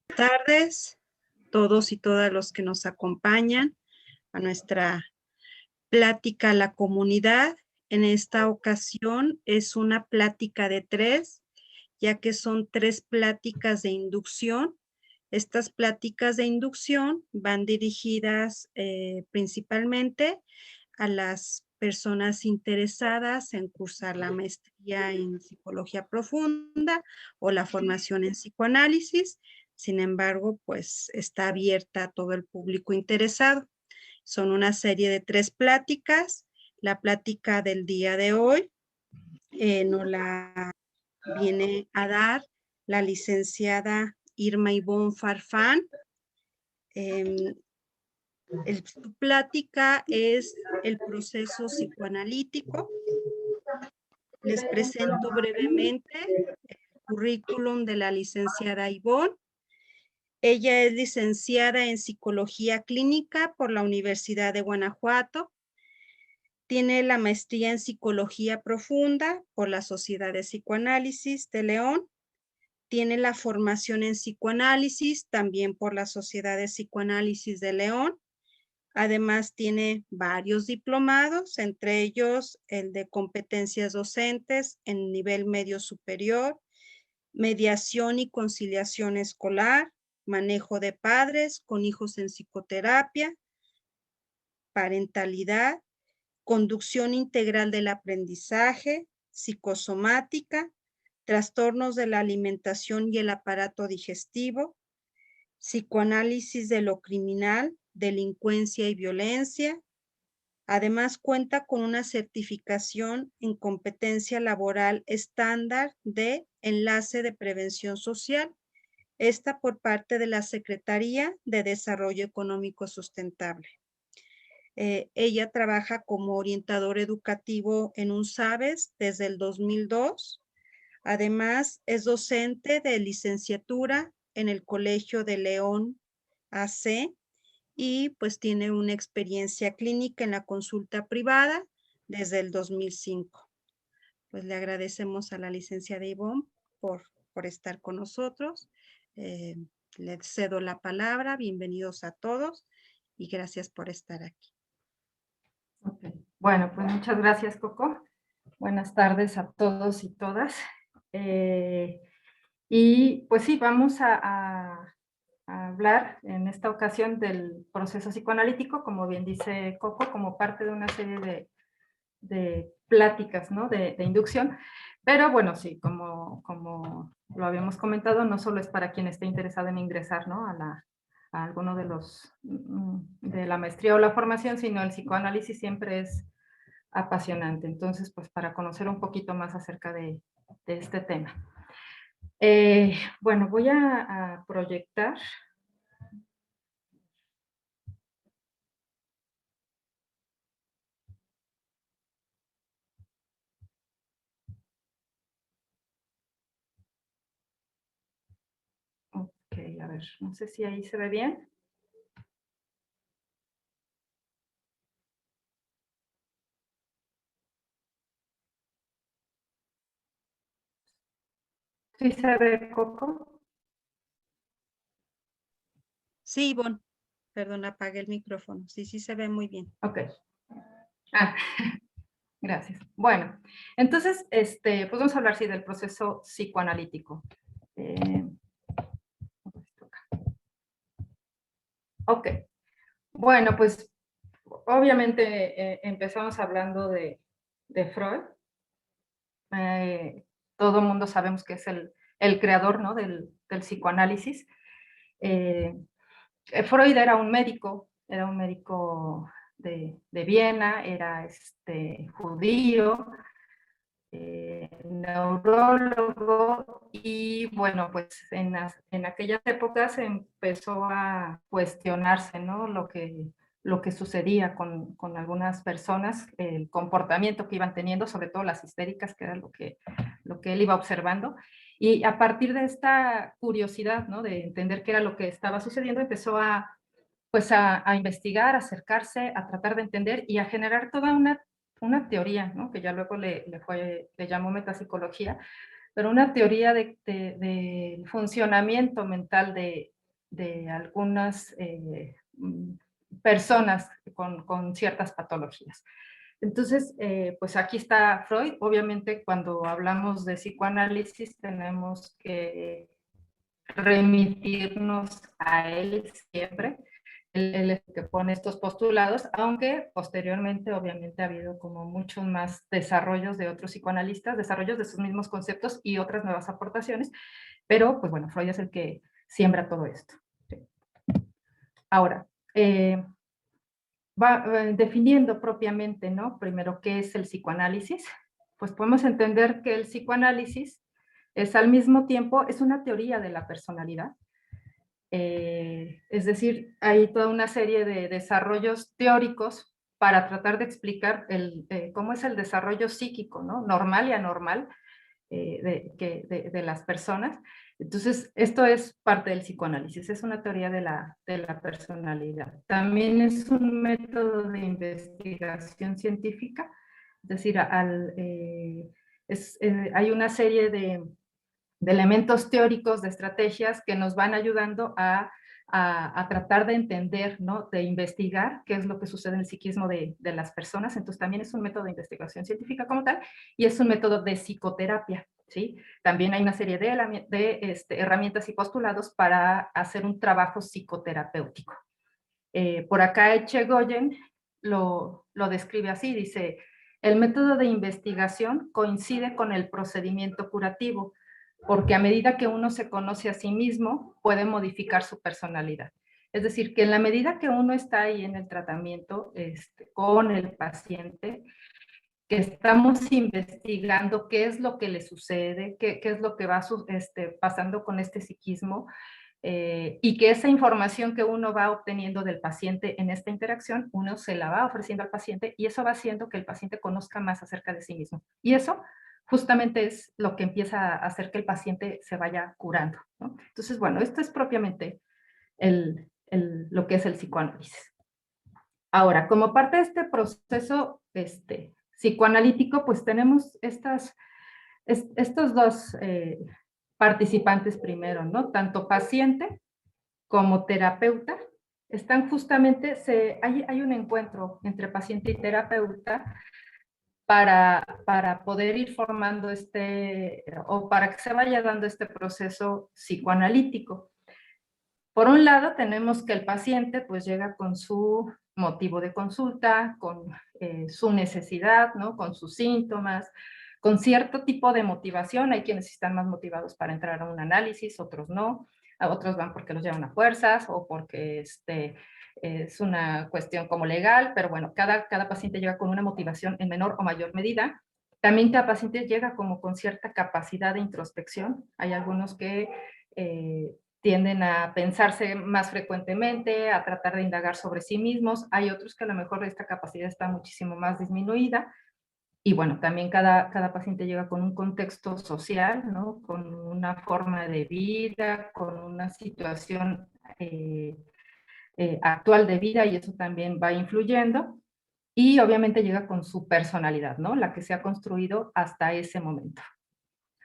Tardes, todos y todas los que nos acompañan a nuestra plática a la comunidad. En esta ocasión es una plática de 3, ya que son 3 pláticas de inducción. Estas pláticas de inducción van dirigidas principalmente a las personas interesadas en cursar la maestría en psicología profunda o la formación en psicoanálisis. Sin embargo, pues está abierta a todo el público interesado. Son una serie de 3 pláticas. La plática del día de hoy nos la viene a dar la licenciada Irma Ivonne Farfán. Su plática es el proceso psicoanalítico. Les presento brevemente el currículum de la licenciada Ivonne. Ella es licenciada en Psicología Clínica por la Universidad de Guanajuato. Tiene la maestría en Psicología Profunda por la Sociedad de Psicoanálisis de León. Tiene la formación en psicoanálisis también por la Sociedad de Psicoanálisis de León. Además, tiene varios diplomados, entre ellos el de competencias docentes en nivel medio superior, mediación y conciliación escolar, manejo de padres con hijos en psicoterapia, parentalidad, conducción integral del aprendizaje, psicosomática, trastornos de la alimentación y el aparato digestivo, psicoanálisis de lo criminal, delincuencia y violencia. Además, cuenta con una certificación en competencia laboral estándar de enlace de prevención social, esta por parte de la Secretaría de Desarrollo Económico Sustentable. Ella trabaja como orientador educativo en UNSABES desde el 2002. Además, es docente de licenciatura en el Colegio de León AC y pues tiene una experiencia clínica en la consulta privada desde el 2005. Pues le agradecemos a la licenciada Ivonne por estar con nosotros. Le cedo la palabra. Bienvenidos a todos y gracias por estar aquí. Okay. Bueno, pues muchas gracias, Coco. Buenas tardes a todos y todas. Y pues sí, vamos a hablar en esta ocasión del proceso psicoanalítico, como bien dice Coco, como parte de una serie de pláticas, ¿no? de inducción. Pero bueno, sí, como lo habíamos comentado, no solo es para quien esté interesado en ingresar, ¿no? a alguno de la maestría o la formación, sino el psicoanálisis siempre es apasionante. Entonces, pues para conocer un poquito más acerca de este tema. Bueno, voy a proyectar. Ok, a ver, no sé si ahí se ve bien. ¿Sí se ve, Coco? Sí, Ivonne. Perdón, apagué el micrófono. Sí, sí se ve muy bien. Ok. Ah, gracias. Bueno, entonces, pues vamos a hablar, sí, del proceso psicoanalítico. Ok. Bueno, pues, obviamente, empezamos hablando de Freud. Todo el mundo sabemos que es el creador, ¿no? del psicoanálisis. Freud era un médico de Viena, era judío, neurólogo, y bueno, pues en aquellas épocas empezó a cuestionarse, ¿no? lo que sucedía con algunas personas, el comportamiento que iban teniendo, sobre todo las histéricas, que era lo que él iba observando. Y a partir de esta curiosidad, ¿no? de entender qué era lo que estaba sucediendo, empezó pues a investigar, a acercarse, a tratar de entender y a generar toda una teoría, ¿no? que ya luego le llamó metapsicología, pero una teoría del funcionamiento mental de de algunas personas con ciertas patologías. Entonces, pues aquí está Freud. Obviamente, cuando hablamos de psicoanálisis, tenemos que remitirnos a él siempre. Él es el que pone estos postulados, aunque posteriormente, obviamente, ha habido como muchos más desarrollos de otros psicoanalistas, desarrollos de sus mismos conceptos y otras nuevas aportaciones, pero, pues bueno, Freud es el que siembra todo esto. ¿Sí? Ahora, definiendo propiamente, ¿no? Primero, ¿qué es el psicoanálisis? Pues podemos entender que el psicoanálisis es al mismo tiempo, es una teoría de la personalidad. Es decir, hay toda una serie de desarrollos teóricos para tratar de explicar cómo es el desarrollo psíquico, ¿no? Normal y anormal de las personas. Entonces, esto es parte del psicoanálisis, es una teoría de la personalidad. También es un método de investigación científica, es decir, hay una serie de elementos teóricos, de estrategias que nos van ayudando a tratar de entender, ¿no? De investigar qué es lo que sucede en el psiquismo de las personas. Entonces también es un método de investigación científica como tal y es un método de psicoterapia, ¿sí? También hay una serie de herramientas y postulados para hacer un trabajo psicoterapéutico. Por acá Echegoyen lo describe así, dice, el método de investigación coincide con el procedimiento curativo, porque a medida que uno se conoce a sí mismo, puede modificar su personalidad. Es decir, que en la medida que uno está ahí en el tratamiento con el paciente, que estamos investigando qué es lo que le sucede, qué es lo que va pasando con este psiquismo, y que esa información que uno va obteniendo del paciente en esta interacción, uno se la va ofreciendo al paciente y eso va haciendo que el paciente conozca más acerca de sí mismo. Y eso justamente es lo que empieza a hacer que el paciente se vaya curando, ¿no? Entonces, bueno, esto es propiamente lo que es el psicoanálisis. Ahora, como parte de este proceso psicoanalítico, pues tenemos estos dos participantes primero, ¿no? Tanto paciente como terapeuta, están justamente, hay un encuentro entre paciente y terapeuta para poder ir formando o para que se vaya dando este proceso psicoanalítico. Por un lado, tenemos que el paciente pues llega con su motivo de consulta, con su necesidad, ¿no? Con sus síntomas, con cierto tipo de motivación. Hay quienes están más motivados para entrar a un análisis, otros no. A otros van porque los llevan a fuerzas o porque es una cuestión como legal, pero bueno, cada paciente llega con una motivación en menor o mayor medida. También cada paciente llega como con cierta capacidad de introspección. Hay algunos que tienden a pensarse más frecuentemente, a tratar de indagar sobre sí mismos. Hay otros que a lo mejor esta capacidad está muchísimo más disminuida. Y bueno, también cada paciente llega con un contexto social, ¿no? Con una forma de vida, con una situación actual de vida y eso también va influyendo. Y obviamente llega con su personalidad, ¿no? La que se ha construido hasta ese momento.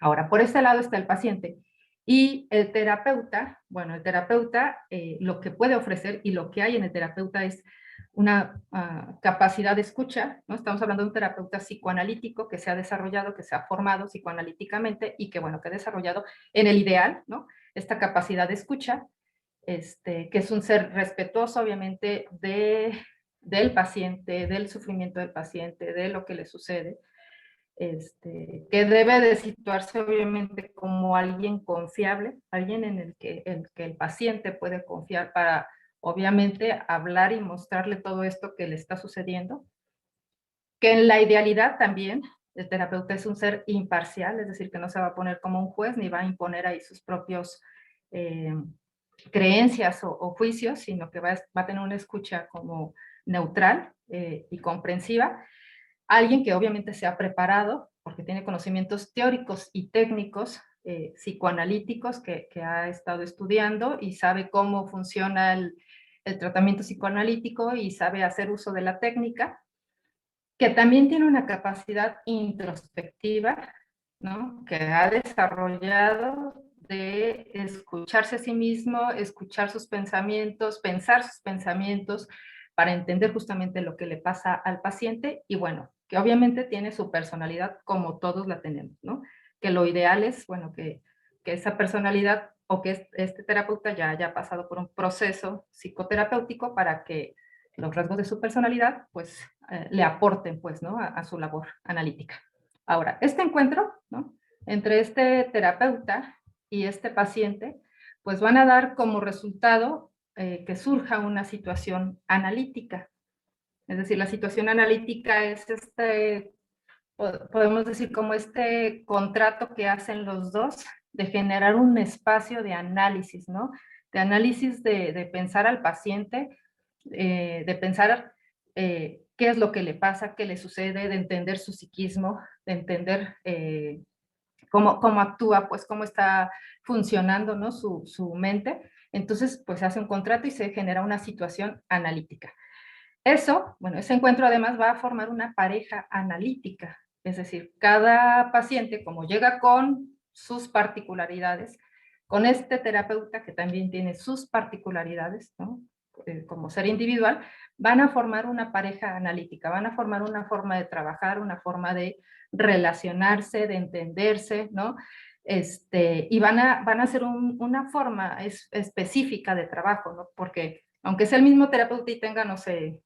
Ahora, por este lado está el paciente. Y el terapeuta, bueno, el terapeuta lo que puede ofrecer y lo que hay en el terapeuta es una capacidad de escucha, ¿no? Estamos hablando de un terapeuta psicoanalítico que se ha desarrollado, que se ha formado psicoanalíticamente y que, bueno, que ha desarrollado en el ideal, ¿no? Esta capacidad de escucha, que es un ser respetuoso, obviamente, del paciente, del sufrimiento del paciente, de lo que le sucede, que debe de situarse obviamente como alguien confiable, alguien en el que el paciente puede confiar para obviamente hablar y mostrarle todo esto que le está sucediendo, que en la idealidad también el terapeuta es un ser imparcial, es decir, que no se va a poner como un juez ni va a imponer ahí sus propios creencias o juicios, sino que va a tener una escucha como neutral y comprensiva. Alguien que obviamente se ha preparado, porque tiene conocimientos teóricos y técnicos, psicoanalíticos, que ha estado estudiando y sabe cómo funciona el tratamiento psicoanalítico y sabe hacer uso de la técnica, que también tiene una capacidad introspectiva, ¿no? Que ha desarrollado de escucharse a sí mismo, escuchar sus pensamientos, pensar sus pensamientos, para entender justamente lo que le pasa al paciente y bueno, que obviamente tiene su personalidad como todos la tenemos, ¿no? Que lo ideal es, bueno, que esa personalidad o que este terapeuta ya haya pasado por un proceso psicoterapéutico para que los rasgos de su personalidad, pues, le aporten, pues, ¿no? A su labor analítica. Ahora, este encuentro, ¿no? Entre este terapeuta y este paciente, pues van a dar como resultado que surja una situación analítica. Es decir, la situación analítica es podemos decir, como este contrato que hacen los dos de generar un espacio de análisis, ¿no? De análisis de pensar al paciente, de pensar qué es lo que le pasa, qué le sucede, de entender su psiquismo, de entender cómo actúa, pues cómo está funcionando, ¿no? Su mente. Entonces, pues se hace un contrato y se genera una situación analítica. Eso, bueno, ese encuentro además va a formar una pareja analítica, es decir, cada paciente, como llega con sus particularidades, con este terapeuta que también tiene sus particularidades, ¿no? Como ser individual, van a formar una pareja analítica, van a formar una forma de trabajar, una forma de relacionarse, de entenderse, ¿no? Y van a hacer una forma específica de trabajo, ¿no? Porque aunque sea el mismo terapeuta y tenga, no sé,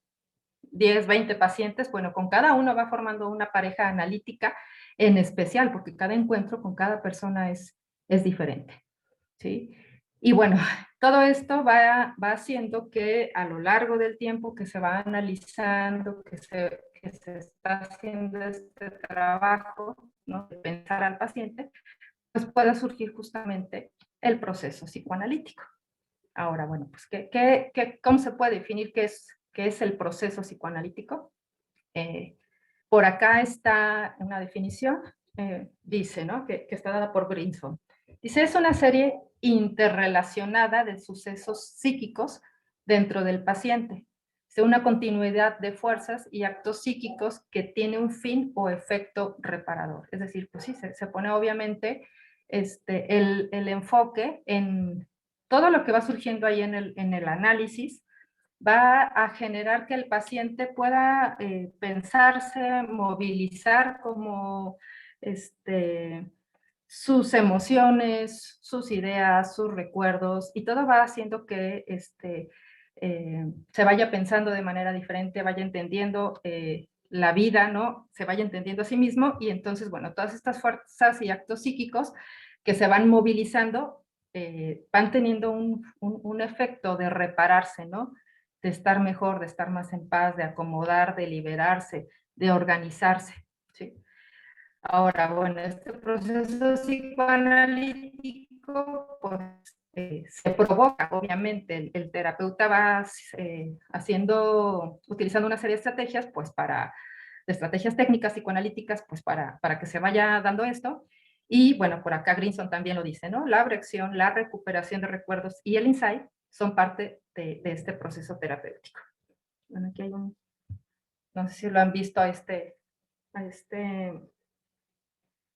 10, 20 pacientes, bueno, con cada uno va formando una pareja analítica en especial, porque cada encuentro con cada persona es diferente, ¿sí? Y bueno, todo esto va haciendo que a lo largo del tiempo que se va analizando, que se está haciendo este trabajo, ¿no? De pensar al paciente, pues pueda surgir justamente el proceso psicoanalítico. Ahora, bueno, pues, ¿cómo se puede definir qué es el proceso psicoanalítico? Eh, por acá está una definición, dice, ¿no? Que está dada por Grinson. Dice, es una serie interrelacionada de sucesos psíquicos dentro del paciente. Es una continuidad de fuerzas y actos psíquicos que tiene un fin o efecto reparador. Es decir, pues sí, se pone obviamente el enfoque en todo lo que va surgiendo ahí en el análisis, va a generar que el paciente pueda pensarse, movilizar como sus emociones, sus ideas, sus recuerdos, y todo va haciendo que se vaya pensando de manera diferente, vaya entendiendo la vida, ¿no? Se vaya entendiendo a sí mismo, y entonces, bueno, todas estas fuerzas y actos psíquicos que se van movilizando van teniendo un efecto de repararse, ¿no? De estar mejor, de estar más en paz, de acomodar, de liberarse, de organizarse, ¿sí? Ahora, bueno, este proceso psicoanalítico, pues, se provoca, obviamente, el terapeuta va utilizando una serie de estrategias, pues, de estrategias técnicas psicoanalíticas, pues, para que se vaya dando esto. Y, bueno, por acá Grinson también lo dice, ¿no? La abrección, la recuperación de recuerdos y el insight son parte de este proceso terapéutico. Bueno, aquí hay no sé si lo han visto a este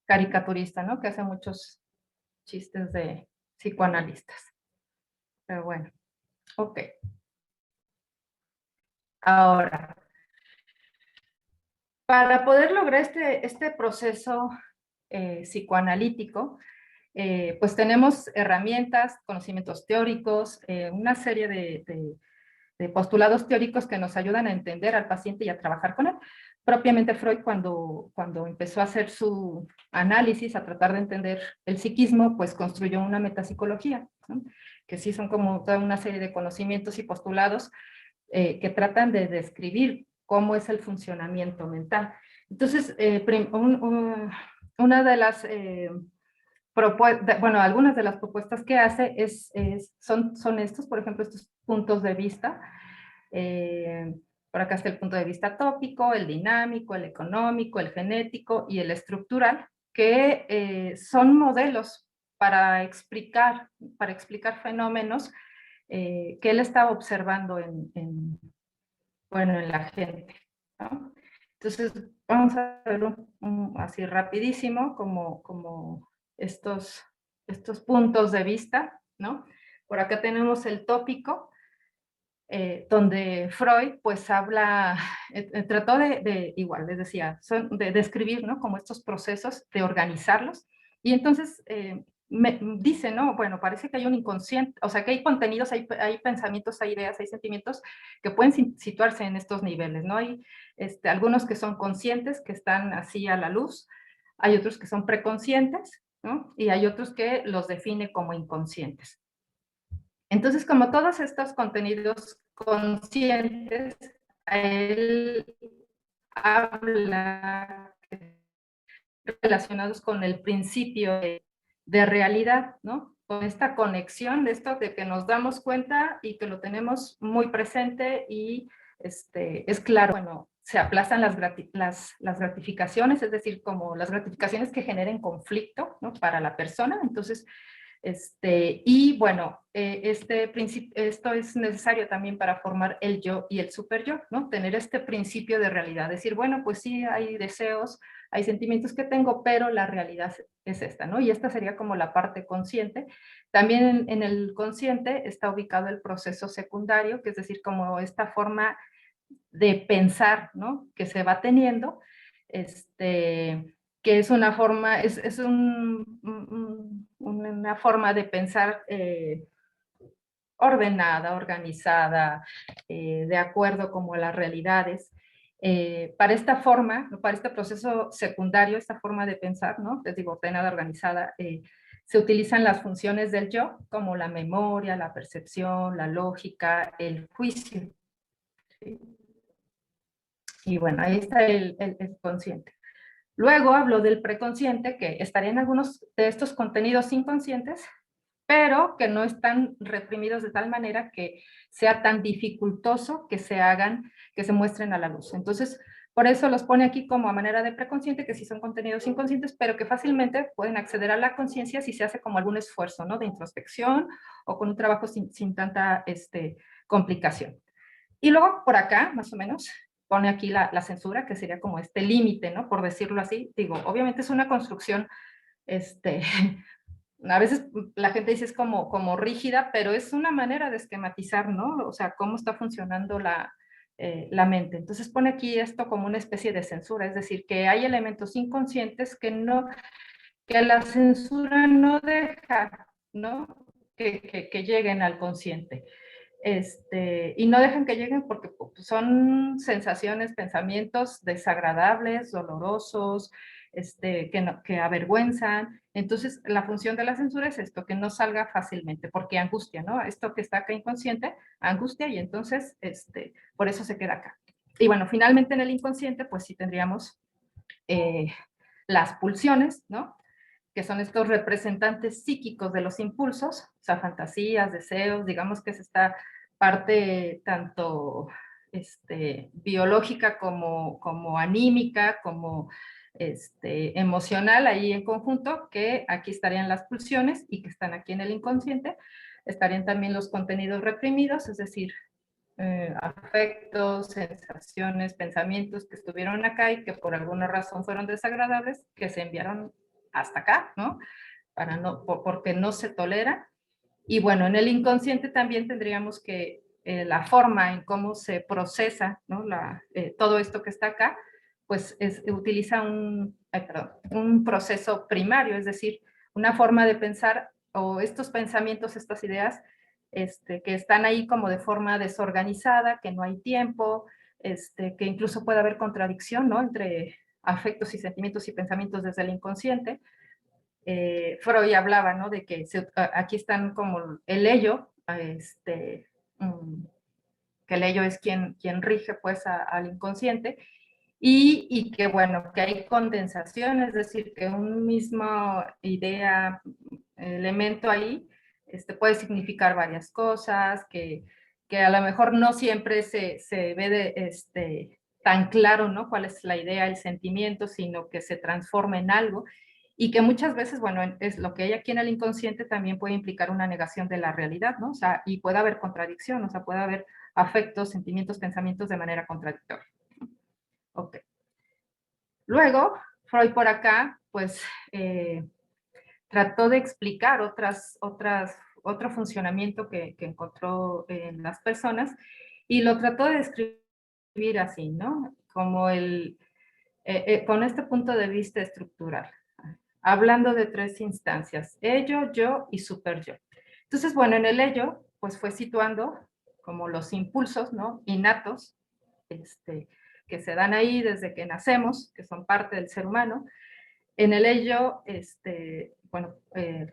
caricaturista, ¿no? Que hace muchos chistes de psicoanalistas. Pero bueno, ok. Ahora, para poder lograr este proceso psicoanalítico, pues tenemos herramientas, conocimientos teóricos, una serie de postulados teóricos que nos ayudan a entender al paciente y a trabajar con él. Propiamente Freud, cuando empezó a hacer su análisis, a tratar de entender el psiquismo, pues construyó una metapsicología, ¿no? Que sí son como toda una serie de conocimientos y postulados que tratan de describir cómo es el funcionamiento mental. Entonces, una de las bueno, algunas de las propuestas que hace son estos, por ejemplo, estos puntos de vista. Por acá está el punto de vista tópico, el dinámico, el económico, el genético y el estructural, que son modelos para explicar fenómenos que él estaba observando bueno, en la gente, ¿no? Entonces, vamos a ver así rapidísimo como estos estos puntos de vista, ¿no? Por acá tenemos el tópico, donde Freud pues habla, trató igual, les decía, de describir, ¿no? Como estos procesos, de organizarlos, y entonces dice, ¿no? Bueno, parece que hay un inconsciente, o sea, que hay contenidos, hay pensamientos, hay ideas, hay sentimientos que pueden situarse en estos niveles, ¿no? Hay algunos que son conscientes, que están así a la luz, hay otros que son preconscientes, ¿no? Y hay otros que los define como inconscientes. Entonces, como todos estos contenidos conscientes, él habla relacionados con el principio de realidad, ¿no? Con esta conexión de esto de que nos damos cuenta y que lo tenemos muy presente y es claro, bueno, se aplazan las gratificaciones, es decir, como las gratificaciones que generen conflicto, ¿no? Para la persona. Entonces, y bueno, esto es necesario también para formar el yo y el super yo, ¿no? Tener este principio de realidad, decir, bueno, pues sí, hay deseos, hay sentimientos que tengo, pero la realidad es esta, ¿no? Y esta sería como la parte consciente. También en el consciente está ubicado el proceso secundario, que es decir, como esta forma de pensar, ¿no? Que se va teniendo, que es una forma, una forma de pensar ordenada, organizada, de acuerdo como a las realidades. Para esta forma, para este proceso secundario, esta forma de pensar, ¿no? Les digo, ordenada, organizada, se utilizan las funciones del yo, como la memoria, la percepción, la lógica, el juicio. ¿Sí? Y bueno, ahí está el consciente. Luego hablo del preconsciente, que estaría en algunos de estos contenidos inconscientes, pero que no están reprimidos de tal manera que sea tan dificultoso que se hagan, que se muestren a la luz. Entonces, por eso los pone aquí como a manera de preconsciente, que sí son contenidos inconscientes, pero que fácilmente pueden acceder a la conciencia si se hace como algún esfuerzo, ¿no? De introspección o con un trabajo sin tanta complicación. Y luego por acá, más o menos, pone aquí la censura, que sería como este límite, ¿no? Por decirlo así. Digo, obviamente es una construcción, a veces la gente dice es como rígida, pero es una manera de esquematizar, ¿no? O sea, cómo está funcionando la mente. Entonces pone aquí esto como una especie de censura, es decir, que hay elementos inconscientes que la censura no deja, ¿no? Que lleguen al consciente. Y no dejan que lleguen porque son sensaciones, pensamientos desagradables, dolorosos, que avergüenzan. Entonces, la función de la censura es esto, que no salga fácilmente, porque angustia, ¿no? Esto que está acá inconsciente, angustia, y entonces, por eso se queda acá. Y bueno, finalmente en el inconsciente, pues sí tendríamos las pulsiones, ¿no? Que son estos representantes psíquicos de los impulsos, o sea, fantasías, deseos, digamos que es esta parte tanto biológica como anímica, como emocional ahí en conjunto, que aquí estarían las pulsiones y que están aquí en el inconsciente. Estarían también los contenidos reprimidos, es decir, afectos, sensaciones, pensamientos que estuvieron acá y que por alguna razón fueron desagradables, que se enviaron hasta acá, ¿no? Porque no se tolera. Y bueno, en el inconsciente también tendríamos que la forma en cómo se procesa, ¿no? Todo esto que está acá, pues utiliza un proceso primario, es decir, una forma de pensar o estos pensamientos, estas ideas, que están ahí como de forma desorganizada, que no hay tiempo, que incluso puede haber contradicción, ¿no? Entre afectos y sentimientos y pensamientos desde el inconsciente. Freud hablaba, ¿no? De que aquí están como el ello, que el ello es quien rige pues al inconsciente, y que bueno, que hay condensación, es decir, que un mismo idea, elemento ahí, puede significar varias cosas, que a lo mejor no siempre se ve tan claro, ¿no? Cuál es la idea, el sentimiento, sino que se transforma en algo, y que muchas veces, bueno, es lo que hay aquí en el inconsciente también puede implicar una negación de la realidad, ¿no? O sea, y puede haber contradicción, o sea, puede haber afectos, sentimientos, pensamientos de manera contradictoria. Ok. Luego, Freud por acá, pues, trató de explicar otro funcionamiento que encontró en las personas y lo trató de describir así, ¿no? Como con este punto de vista estructural, hablando de tres instancias, ello, yo y super yo. Entonces, bueno, en el ello, pues fue situando como los impulsos, ¿no? Innatos, que se dan ahí desde que nacemos, que son parte del ser humano. En el ello, bueno,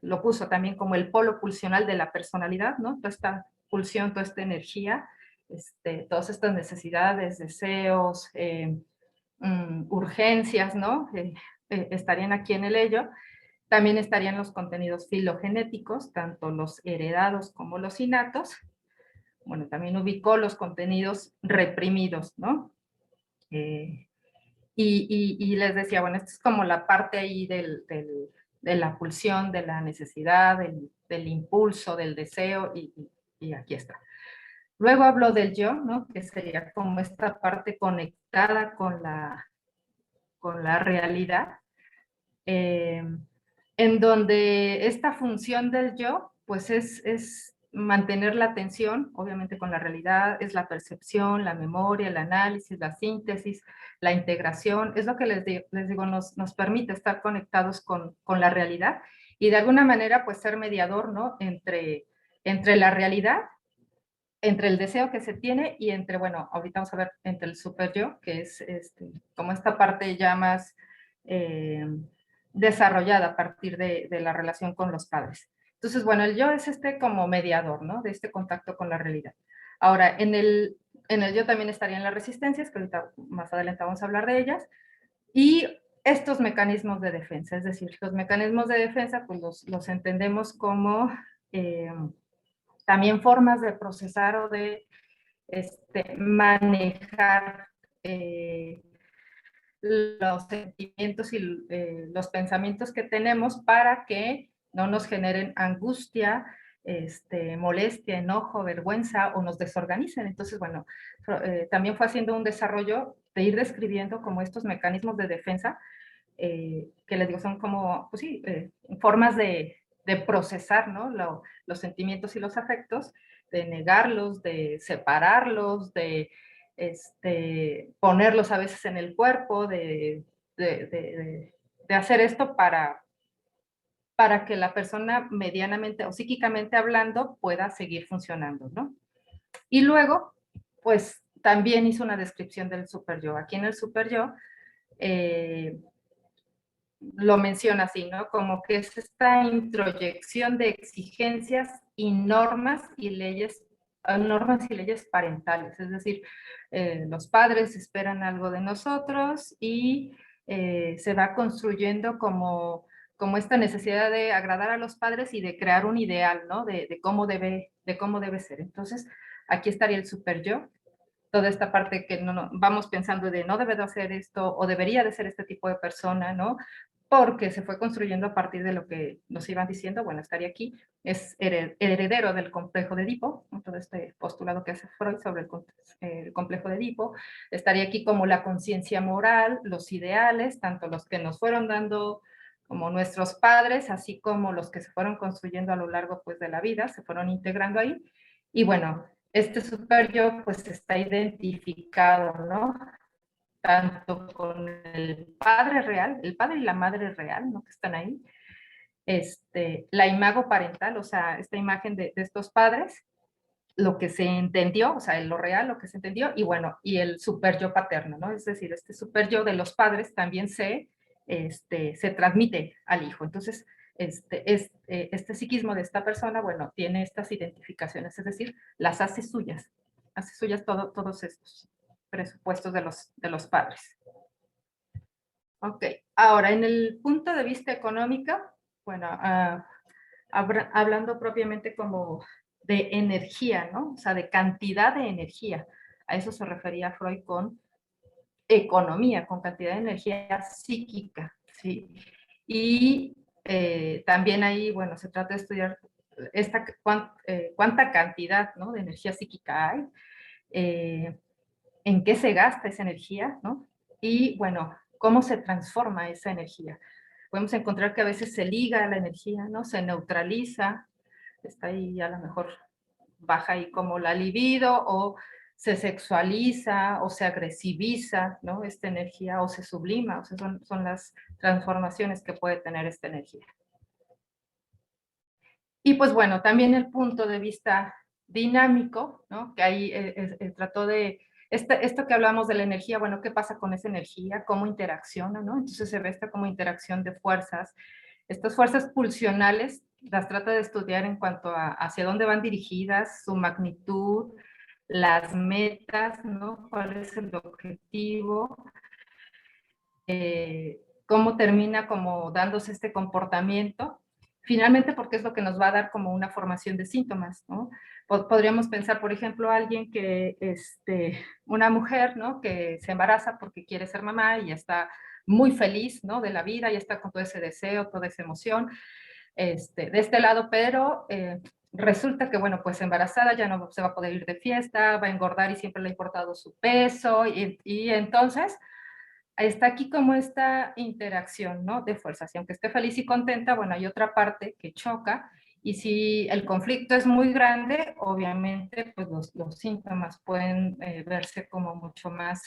lo puso también como el polo pulsional de la personalidad, ¿no? Toda esta pulsión, toda esta energía, todas estas necesidades, deseos, urgencias, ¿no? Estarían aquí en el ello. También estarían los contenidos filogenéticos, tanto los heredados como los innatos. Bueno, también ubicó los contenidos reprimidos, ¿no? Y les decía, bueno, esto es como la parte ahí de la pulsión, de la necesidad, del impulso, del deseo, y aquí está. Luego habló del yo, ¿no? Que sería como esta parte conectada con la realidad, en donde esta función del yo, pues es mantener la atención, obviamente con la realidad, es la percepción, la memoria, el análisis, la síntesis, la integración, es lo que les digo, nos permite estar conectados con la realidad y de alguna manera pues ser mediador, ¿no? Entre la realidad, entre el deseo que se tiene y entre, bueno, ahorita vamos a ver, entre el super yo, que es como esta parte ya más desarrollada a partir de la relación con los padres. Entonces, bueno, el yo es como mediador, ¿no? De este contacto con la realidad. Ahora, en el yo también estarían las resistencias, que ahorita más adelante vamos a hablar de ellas, y estos mecanismos de defensa, es decir, los mecanismos de defensa, pues los entendemos como también formas de procesar o de manejar los sentimientos y los pensamientos que tenemos para que no nos generen angustia, molestia, enojo, vergüenza o nos desorganicen. Entonces, bueno, también fue haciendo un desarrollo de ir describiendo como estos mecanismos de defensa, que les digo, son como, pues sí, formas de procesar, ¿no? Los sentimientos y los afectos, de negarlos, de separarlos, de ponerlos a veces en el cuerpo, de hacer esto para que la persona medianamente o psíquicamente hablando pueda seguir funcionando, ¿no? Y luego, pues también hizo una descripción del super yo. Aquí en el super yo lo menciona así, ¿no? Como que es esta introyección de exigencias y normas y leyes parentales, es decir, los padres esperan algo de nosotros y se va construyendo como esta necesidad de agradar a los padres y de crear un ideal, ¿no? De cómo debe ser. Entonces, aquí estaría el super yo, toda esta parte que no vamos pensando de no debe de hacer esto o debería de ser este tipo de persona, ¿no? Porque se fue construyendo a partir de lo que nos iban diciendo, bueno, estaría aquí, es heredero del complejo de Edipo, ¿no? Todo este postulado que hace Freud sobre el complejo de Edipo, estaría aquí como la conciencia moral, los ideales, tanto los que nos fueron dando como nuestros padres, así como los que se fueron construyendo a lo largo pues de la vida, se fueron integrando ahí, y bueno, este super yo pues está identificado, ¿no? Tanto con el padre real, el padre y la madre real, ¿no? Que están ahí, la imago parental, o sea, esta imagen de estos padres, lo que se entendió, o sea, lo real, lo que se entendió, y bueno, y el super yo paterno, ¿no? Es decir, este super yo de los padres también se transmite al hijo. Entonces, este psiquismo de esta persona, bueno, tiene estas identificaciones, es decir, las hace suyas todos estos presupuestos de los padres. Ok, ahora en el punto de vista económico, bueno, hablando propiamente como de energía, ¿no? O sea, de cantidad de energía. A eso se refería Freud con economía, con cantidad de energía psíquica, ¿sí? Y también ahí, bueno, se trata de estudiar cuánta cantidad, ¿no? De energía psíquica hay, en qué se gasta esa energía, ¿no? Y bueno, cómo se transforma esa energía. podemos encontrar que a veces se liga a la energía, ¿no? Se neutraliza, está ahí a lo mejor baja ahí como la libido, o se sexualiza, o se agresiviza, ¿no? Esta energía, o se sublima, o sea, son las transformaciones que puede tener esta energía. Y pues bueno, también el punto de vista dinámico, ¿no? Que ahí trató de, esto que hablamos de la energía, bueno, ¿qué pasa con esa energía? ¿Cómo interacciona, no? Entonces se ve esta como interacción de fuerzas. Estas fuerzas pulsionales las trata de estudiar en cuanto a hacia dónde van dirigidas, su magnitud, las metas, ¿no? ¿Cuál es el objetivo? Cómo termina como dándose este comportamiento, finalmente porque es lo que nos va a dar como una formación de síntomas, ¿no? Podríamos pensar, por ejemplo, alguien que, una mujer, ¿no? Que se embaraza porque quiere ser mamá y ya está muy feliz, ¿no? De la vida, ya está con todo ese deseo, toda esa emoción, de este lado, pero resulta que, bueno, pues embarazada ya no se va a poder ir de fiesta, va a engordar y siempre le ha importado su peso, y entonces está aquí como esta interacción, ¿no? De fuerzas. Y aunque esté feliz y contenta, bueno, hay otra parte que choca. Y si el conflicto es muy grande, obviamente, pues los síntomas pueden verse como mucho más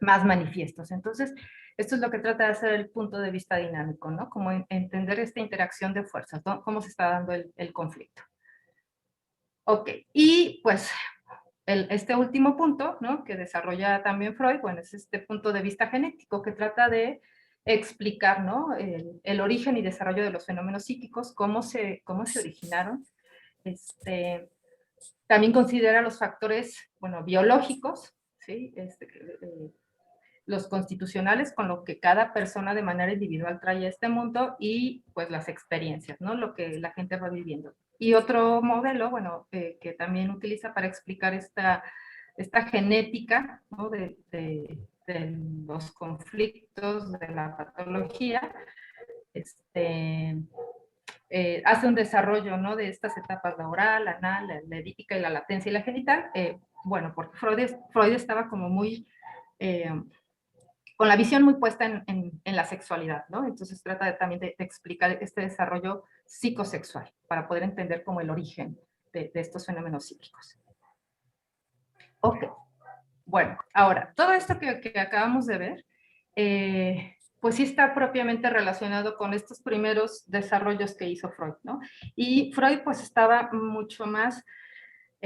manifiestos. Entonces, esto es lo que trata de hacer el punto de vista dinámico, ¿no? Como entender esta interacción de fuerzas, ¿no? Cómo se está dando el conflicto. Ok, y pues este último punto, ¿no? Que desarrolla también Freud, bueno, es este punto de vista genético que trata de explicar, ¿no? El origen y desarrollo de los fenómenos psíquicos, cómo se originaron. También considera los factores, bueno, biológicos, ¿sí? Los constitucionales, con lo que cada persona de manera individual trae a este mundo, y pues las experiencias, ¿no? Lo que la gente va viviendo. Y otro modelo, bueno, que también utiliza para explicar esta genética, ¿no? de los conflictos, de la patología, hace un desarrollo, ¿no? De estas etapas, la oral, la anal, la edípica y la latencia y la genital. Bueno, porque Freud estaba como muy con la visión muy puesta en la sexualidad, ¿no? Entonces trata también de explicar este desarrollo psicosexual para poder entender como el origen de estos fenómenos psíquicos. Ok, bueno, ahora, todo esto que acabamos de ver, pues sí está propiamente relacionado con estos primeros desarrollos que hizo Freud, ¿no? Y Freud pues estaba mucho más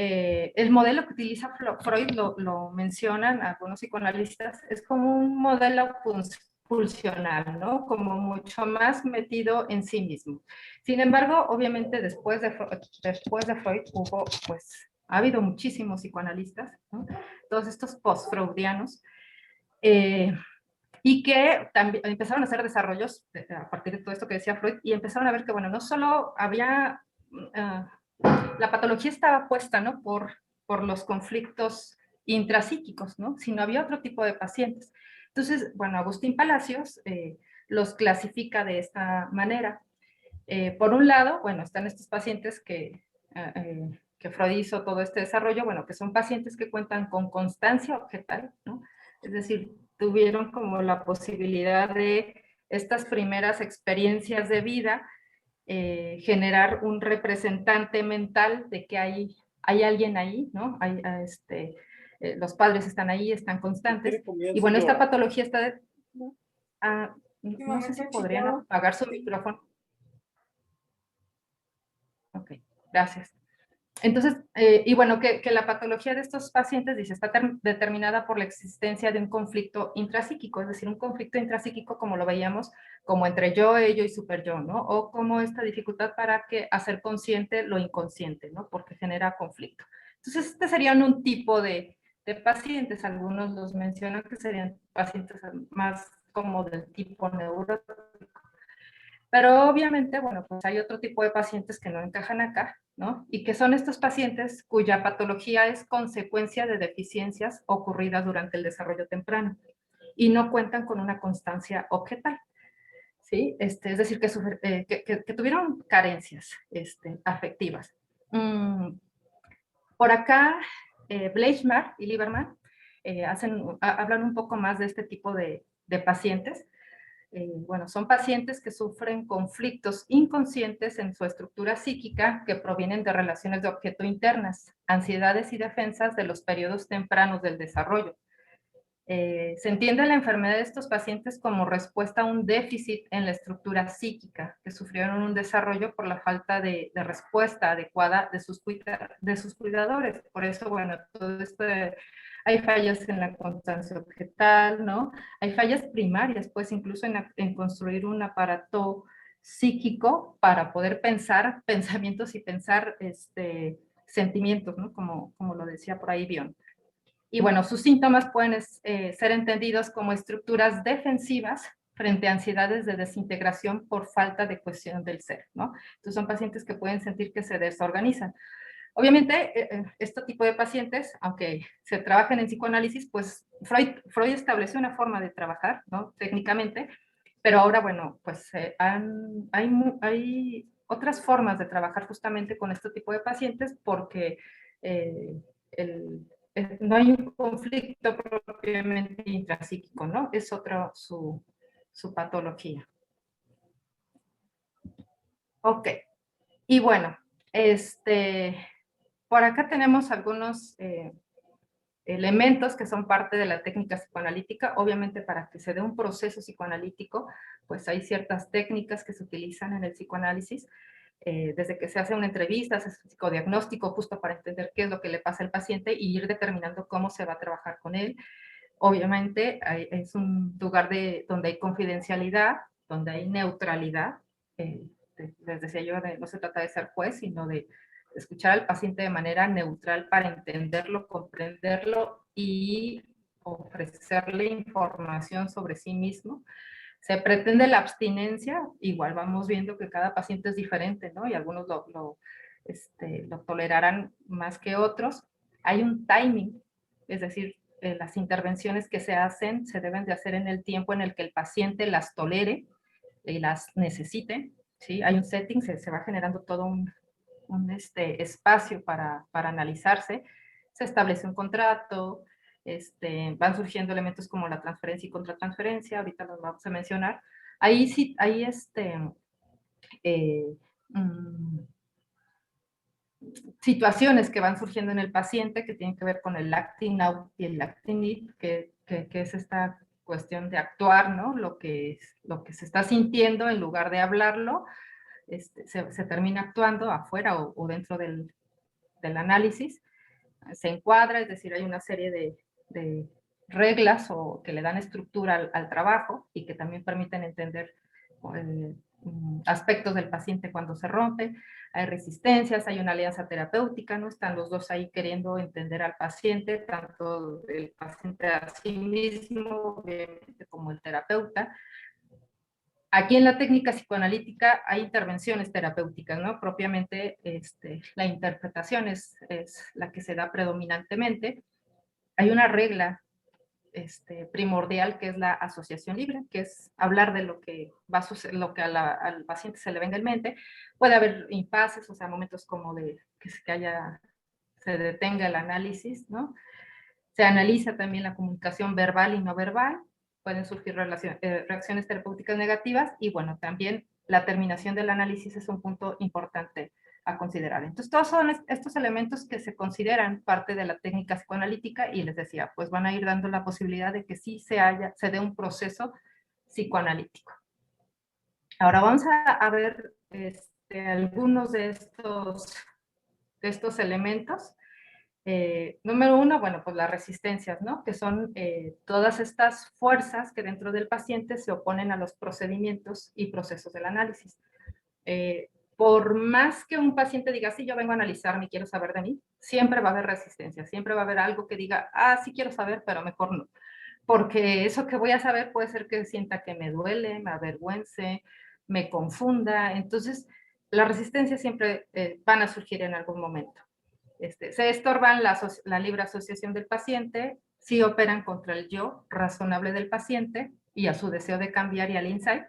el modelo que utiliza Freud, lo mencionan algunos psicoanalistas, es como un modelo pulsional, ¿no? Como mucho más metido en sí mismo. Sin embargo, obviamente después de Freud hubo, pues, ha habido muchísimos psicoanalistas, ¿no? Todos estos post-freudianos, y que también empezaron a hacer desarrollos a partir de todo esto que decía Freud, y empezaron a ver que, bueno, no solo había... la patología estaba puesta, ¿no? por los conflictos intrapsíquicos, ¿no? Sino había otro tipo de pacientes. Entonces, bueno, Agustín Palacios los clasifica de esta manera. Por un lado, bueno, están estos pacientes que Freud hizo todo este desarrollo, bueno, que son pacientes que cuentan con constancia objetal, ¿no? Es decir, tuvieron como la posibilidad de estas primeras experiencias de vida, generar un representante mental de que hay alguien ahí, ¿no? Los padres están ahí, están constantes. Y bueno, esta patología está... no sé si podrían apagar su micrófono. Ok, gracias. Entonces, y bueno, que la patología de estos pacientes, dice, está determinada por la existencia de un conflicto intrapsíquico, es decir, un conflicto intrapsíquico como lo veíamos, como entre yo, ello y super yo, ¿no? O como esta dificultad para hacer consciente lo inconsciente, ¿no? Porque genera conflicto. Entonces, serían un tipo de pacientes, algunos los mencionan que serían pacientes más como del tipo neurótico. Pero obviamente, bueno, pues hay otro tipo de pacientes que no encajan acá, ¿no? Y que son estos pacientes cuya patología es consecuencia de deficiencias ocurridas durante el desarrollo temprano y no cuentan con una constancia objetal, ¿sí? Es decir, que tuvieron carencias afectivas. Por acá, Bleichmar y Lieberman hablan un poco más de este tipo de pacientes. Bueno, son pacientes que sufren conflictos inconscientes en su estructura psíquica que provienen de relaciones de objeto internas, ansiedades y defensas de los periodos tempranos del desarrollo. Se entiende la enfermedad de estos pacientes como respuesta a un déficit en la estructura psíquica, que sufrieron un desarrollo por la falta de respuesta adecuada de sus cuidadores. Por eso, bueno, todo esto hay fallas en la constancia objetal, ¿no? Hay fallas primarias, pues incluso en construir un aparato psíquico para poder pensar pensamientos y pensar sentimientos, ¿no? Como lo decía por ahí Bion. Y bueno, sus síntomas pueden ser entendidos como estructuras defensivas frente a ansiedades de desintegración por falta de cohesión del ser, ¿no? Entonces son pacientes que pueden sentir que se desorganizan. Obviamente, este tipo de pacientes, aunque se trabajen en psicoanálisis, pues Freud estableció una forma de trabajar, ¿no? Técnicamente, pero ahora, bueno, pues hay otras formas de trabajar justamente con este tipo de pacientes porque no hay un conflicto propiamente intrapsíquico, ¿no? Es otra su patología. Ok. Y bueno, por acá tenemos algunos elementos que son parte de la técnica psicoanalítica. Obviamente, para que se dé un proceso psicoanalítico, pues hay ciertas técnicas que se utilizan en el psicoanálisis. Desde que se hace una entrevista, se hace un psicodiagnóstico justo para entender qué es lo que le pasa al paciente y ir determinando cómo se va a trabajar con él. Obviamente es un lugar donde hay confidencialidad, donde hay neutralidad. Les decía yo, no se trata de ser juez, sino de escuchar al paciente de manera neutral para entenderlo, comprenderlo y ofrecerle información sobre sí mismo. Se pretende la abstinencia, igual vamos viendo que cada paciente es diferente, ¿no? Y algunos lo tolerarán más que otros. Hay un timing, es decir, las intervenciones que se hacen se deben de hacer en el tiempo en el que el paciente las tolere y las necesite, ¿sí? Hay un setting, se va generando todo un espacio para analizarse, se establece un contrato, van surgiendo elementos como la transferencia y contratransferencia, ahorita los vamos a mencionar. Ahí sí, ahí situaciones que van surgiendo en el paciente que tienen que ver con el acting out y el acting in, que es esta cuestión de actuar, ¿no? Lo que se está sintiendo en lugar de hablarlo, se termina actuando afuera o dentro del análisis. Se encuadra, es decir, hay una serie de reglas o que le dan estructura al trabajo y que también permiten entender aspectos del paciente cuando se rompe. Hay resistencias, hay una alianza terapéutica, ¿no? Están los dos ahí queriendo entender al paciente, tanto el paciente a sí mismo como el terapeuta. Aquí en la técnica psicoanalítica hay intervenciones terapéuticas, ¿no? Propiamente la interpretación es la que se da predominantemente. Hay una regla primordial que es la asociación libre, que es hablar de lo que va a suceder, lo que al paciente se le venga en mente. Puede haber impases, o sea, momentos como de que se detenga el análisis, ¿no? Se analiza también la comunicación verbal y no verbal, pueden surgir reacciones terapéuticas negativas y bueno, también la terminación del análisis es un punto importante a considerar. Entonces, todos son estos elementos que se consideran parte de la técnica psicoanalítica y les decía, pues van a ir dando la posibilidad de que sí se dé un proceso psicoanalítico. Ahora vamos a ver algunos de estos elementos. Número uno, bueno, pues las resistencias, ¿no? Que son todas estas fuerzas que dentro del paciente se oponen a los procedimientos y procesos del análisis. Por más que un paciente diga, sí, yo vengo a analizarme y quiero saber de mí, siempre va a haber resistencia, siempre va a haber algo que diga, sí quiero saber, pero mejor no. Porque eso que voy a saber puede ser que sienta que me duele, me avergüence, me confunda. Entonces, las resistencias siempre van a surgir en algún momento. Se estorban la libre asociación del paciente, sí operan contra el yo razonable del paciente y a su deseo de cambiar y al insight.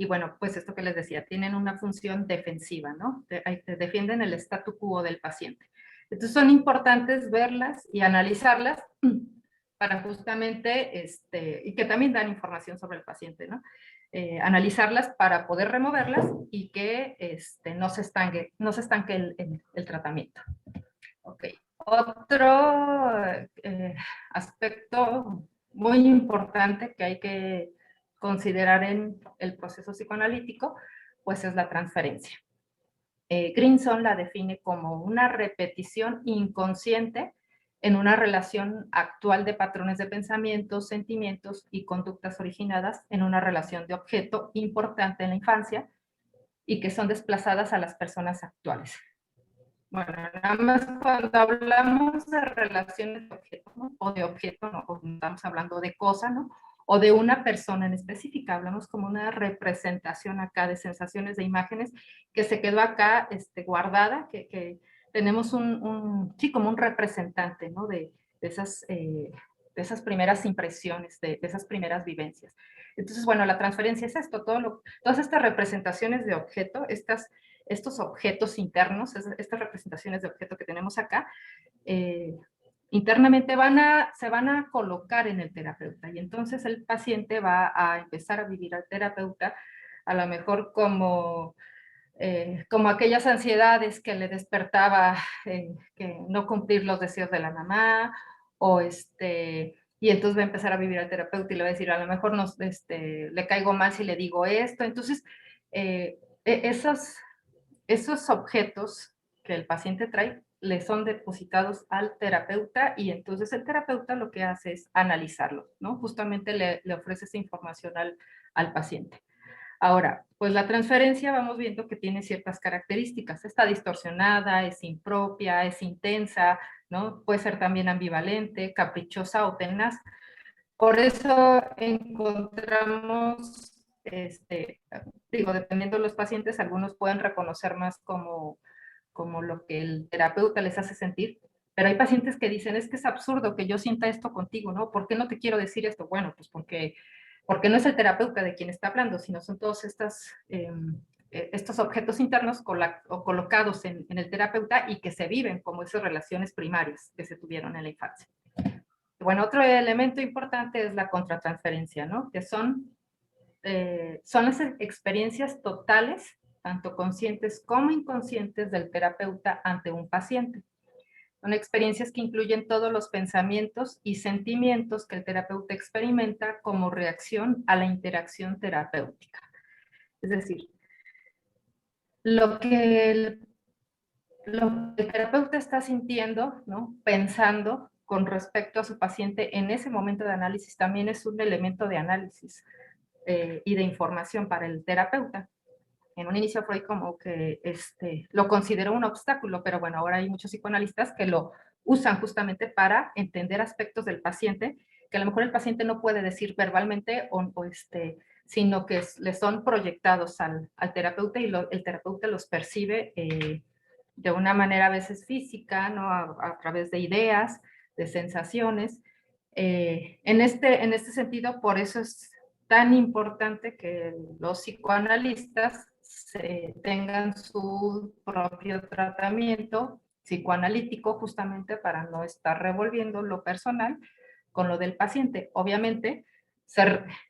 Y bueno, pues esto que les decía, tienen una función defensiva, ¿no? Defienden el statu quo del paciente. Entonces son importantes verlas y analizarlas para justamente, y que también dan información sobre el paciente, ¿no? analizarlas para poder removerlas y que no se estanque el tratamiento. Ok. Otro aspecto muy importante que hay que considerar en el proceso psicoanalítico, pues es la transferencia. Grinson la define como una repetición inconsciente en una relación actual de patrones de pensamientos, sentimientos y conductas originadas en una relación de objeto importante en la infancia y que son desplazadas a las personas actuales. Bueno, nada más cuando hablamos de relaciones de objeto, ¿no? O de objeto, no, o estamos hablando de cosa, ¿no? O de una persona en específica, hablamos como una representación acá de sensaciones, de imágenes que se quedó acá guardada, que tenemos sí, como un representante, ¿no? De esas primeras impresiones, de esas primeras vivencias. Entonces, bueno, la transferencia es esto, todas estas representaciones de objeto, estos objetos internos, estas representaciones de objeto que tenemos acá, internamente se van a colocar en el terapeuta y entonces el paciente va a empezar a vivir al terapeuta a lo mejor como aquellas ansiedades que le despertaba que no cumplir los deseos de la mamá o y entonces va a empezar a vivir al terapeuta y le va a decir a lo mejor le caigo mal si le digo esto. Entonces esos objetos que el paciente trae le son depositados al terapeuta y entonces el terapeuta lo que hace es analizarlos, ¿no? Justamente le ofrece esa información al paciente. Ahora, pues la transferencia vamos viendo que tiene ciertas características. Está distorsionada, es impropia, es intensa, ¿no? Puede ser también ambivalente, caprichosa o tenaz. Por eso encontramos, dependiendo de los pacientes, algunos pueden reconocer más como lo que el terapeuta les hace sentir, pero hay pacientes que dicen, es que es absurdo que yo sienta esto contigo, ¿no? ¿Por qué no te quiero decir esto? Bueno, pues porque no es el terapeuta de quien está hablando, sino son todos estos objetos internos colocados en el terapeuta y que se viven como esas relaciones primarias que se tuvieron en la infancia. Bueno, otro elemento importante es la contratransferencia, ¿no? Que son las experiencias totales, tanto conscientes como inconscientes, del terapeuta ante un paciente. Son experiencias que incluyen todos los pensamientos y sentimientos que el terapeuta experimenta como reacción a la interacción terapéutica. Es decir, lo que el terapeuta está sintiendo, ¿no? Pensando con respecto a su paciente en ese momento de análisis también es un elemento de análisis y de información para el terapeuta. En un inicio Freud como que lo consideró un obstáculo, pero bueno, ahora hay muchos psicoanalistas que lo usan justamente para entender aspectos del paciente que a lo mejor el paciente no puede decir verbalmente sino que le son proyectados al terapeuta y el terapeuta los percibe de una manera a veces física, ¿no? A través de ideas, de sensaciones. En este sentido, por eso es tan importante que los psicoanalistas tengan su propio tratamiento psicoanalítico justamente para no estar revolviendo lo personal con lo del paciente. Obviamente,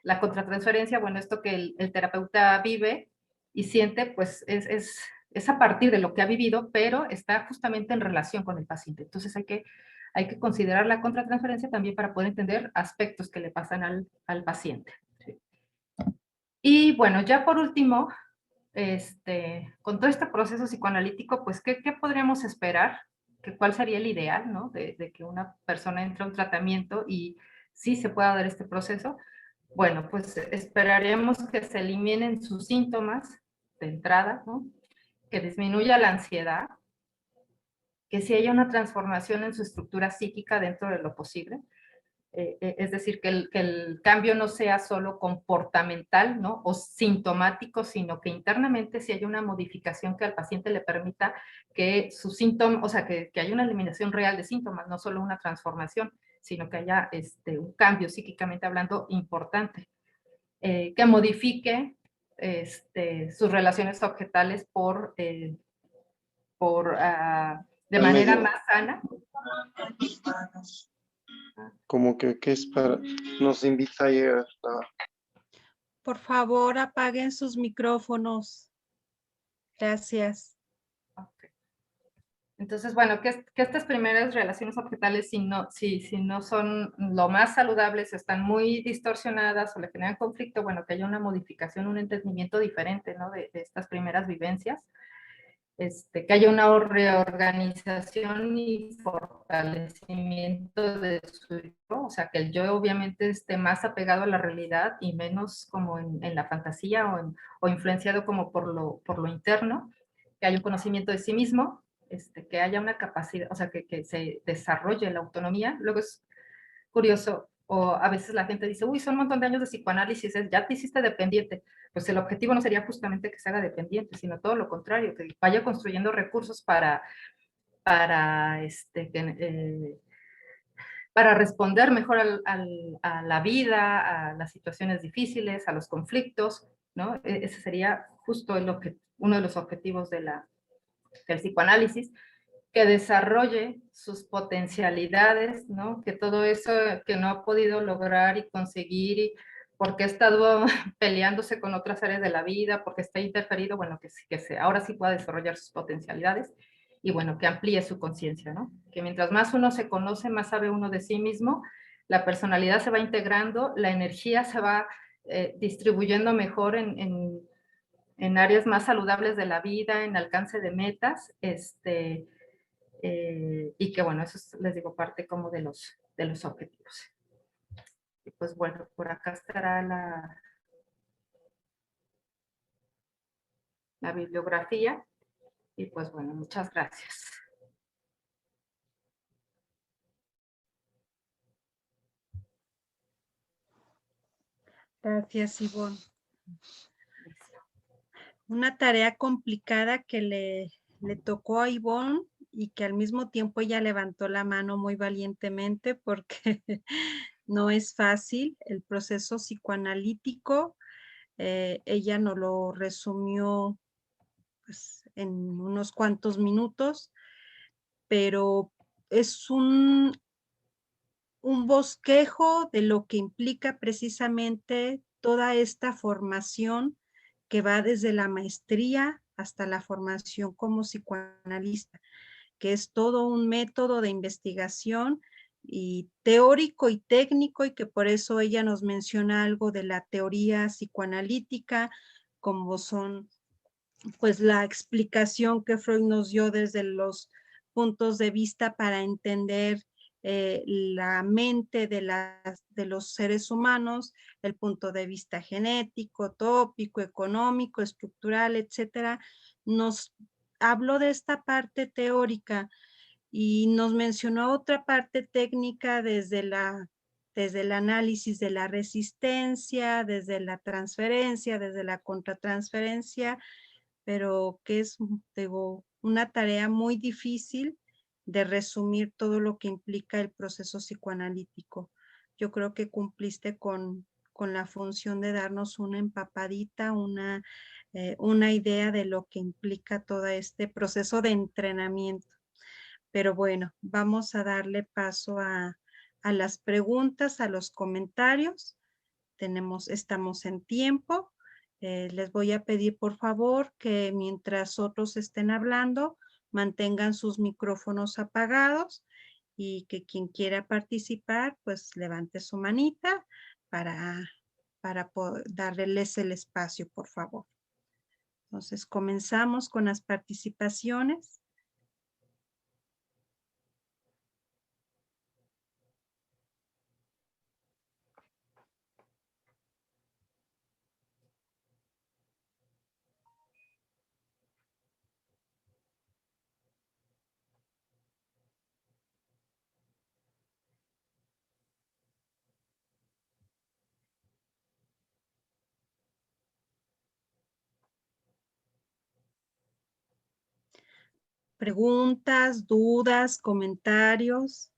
la contratransferencia, bueno, esto que el terapeuta vive y siente, pues es a partir de lo que ha vivido, pero está justamente en relación con el paciente. Entonces hay que considerar la contratransferencia también para poder entender aspectos que le pasan al paciente. ¿Sí? Y bueno, ya por último, con todo este proceso psicoanalítico, pues, ¿qué podríamos esperar? ¿Cuál sería el ideal, ¿no? De que una persona entre a un tratamiento y sí se pueda dar este proceso. Bueno, pues esperaríamos que se eliminen sus síntomas de entrada, ¿no? Que disminuya la ansiedad, que sí haya una transformación en su estructura psíquica dentro de lo posible. Es decir, que el cambio no sea solo comportamental, ¿no? O sintomático, sino que internamente sí haya una modificación que al paciente le permita que sus síntomas, o sea, que haya una eliminación real de síntomas, no solo una transformación, sino que haya un cambio psíquicamente hablando importante, que modifique sus relaciones objetales de manera más sana. Como que es para, nos invita a llegar a... por favor, apaguen sus micrófonos. Gracias. Ok. Entonces, bueno, que estas primeras relaciones objetales, si no son lo más saludables, están muy distorsionadas o le generan conflicto, bueno, que haya una modificación, un entendimiento diferente, ¿no? De estas primeras vivencias, que haya una reorganización y fortalecimiento de su yo, o sea, que el yo obviamente esté más apegado a la realidad y menos como en la fantasía o influenciado como por lo interno, que haya un conocimiento de sí mismo, que haya una capacidad, o sea, que se desarrolle la autonomía. Luego es curioso, o a veces la gente dice, uy, son un montón de años de psicoanálisis, ya te hiciste dependiente. Pues el objetivo no sería justamente que se haga dependiente, sino todo lo contrario, que vaya construyendo recursos para responder mejor a la vida, a las situaciones difíciles, a los conflictos, ¿no? Ese sería justo uno de los objetivos del psicoanálisis, que desarrolle sus potencialidades, ¿no? Que todo eso que no ha podido lograr y conseguir, porque ha estado peleándose con otras áreas de la vida, porque está interferido, bueno, ahora sí pueda desarrollar sus potencialidades y bueno, que amplíe su conciencia, ¿no? Que mientras más uno se conoce, más sabe uno de sí mismo, la personalidad se va integrando, la energía se va distribuyendo mejor en áreas más saludables de la vida, en alcance de metas, y que bueno, eso es, les digo, parte como de los objetivos. Y pues bueno, por acá estará la bibliografía, y pues bueno, muchas gracias. Gracias, Ivonne. Una tarea complicada que le tocó a Ivonne y que al mismo tiempo ella levantó la mano muy valientemente porque no es fácil. El proceso psicoanalítico, ella nos lo resumió pues, en unos cuantos minutos, pero es un bosquejo de lo que implica precisamente toda esta formación que va desde la maestría hasta la formación como psicoanalista, que es todo un método de investigación y teórico y técnico, y que por eso ella nos menciona algo de la teoría psicoanalítica, como son pues la explicación que Freud nos dio desde los puntos de vista para entender la mente de los seres humanos, el punto de vista genético, tópico, económico, estructural, etcétera. Nos habló de esta parte teórica y nos mencionó otra parte técnica desde el análisis de la resistencia, desde la transferencia, desde la contratransferencia, pero que es, digo, una tarea muy difícil de resumir todo lo que implica el proceso psicoanalítico. Yo creo que cumpliste con la función de darnos una empapadita, una idea de lo que implica todo este proceso de entrenamiento. Pero bueno, vamos a darle paso a las preguntas, a los comentarios. Estamos en tiempo. Les voy a pedir por favor que mientras otros estén hablando, mantengan sus micrófonos apagados y que quien quiera participar, pues levante su manita para darles el espacio, por favor. Entonces, comenzamos con las participaciones. Preguntas, dudas, comentarios.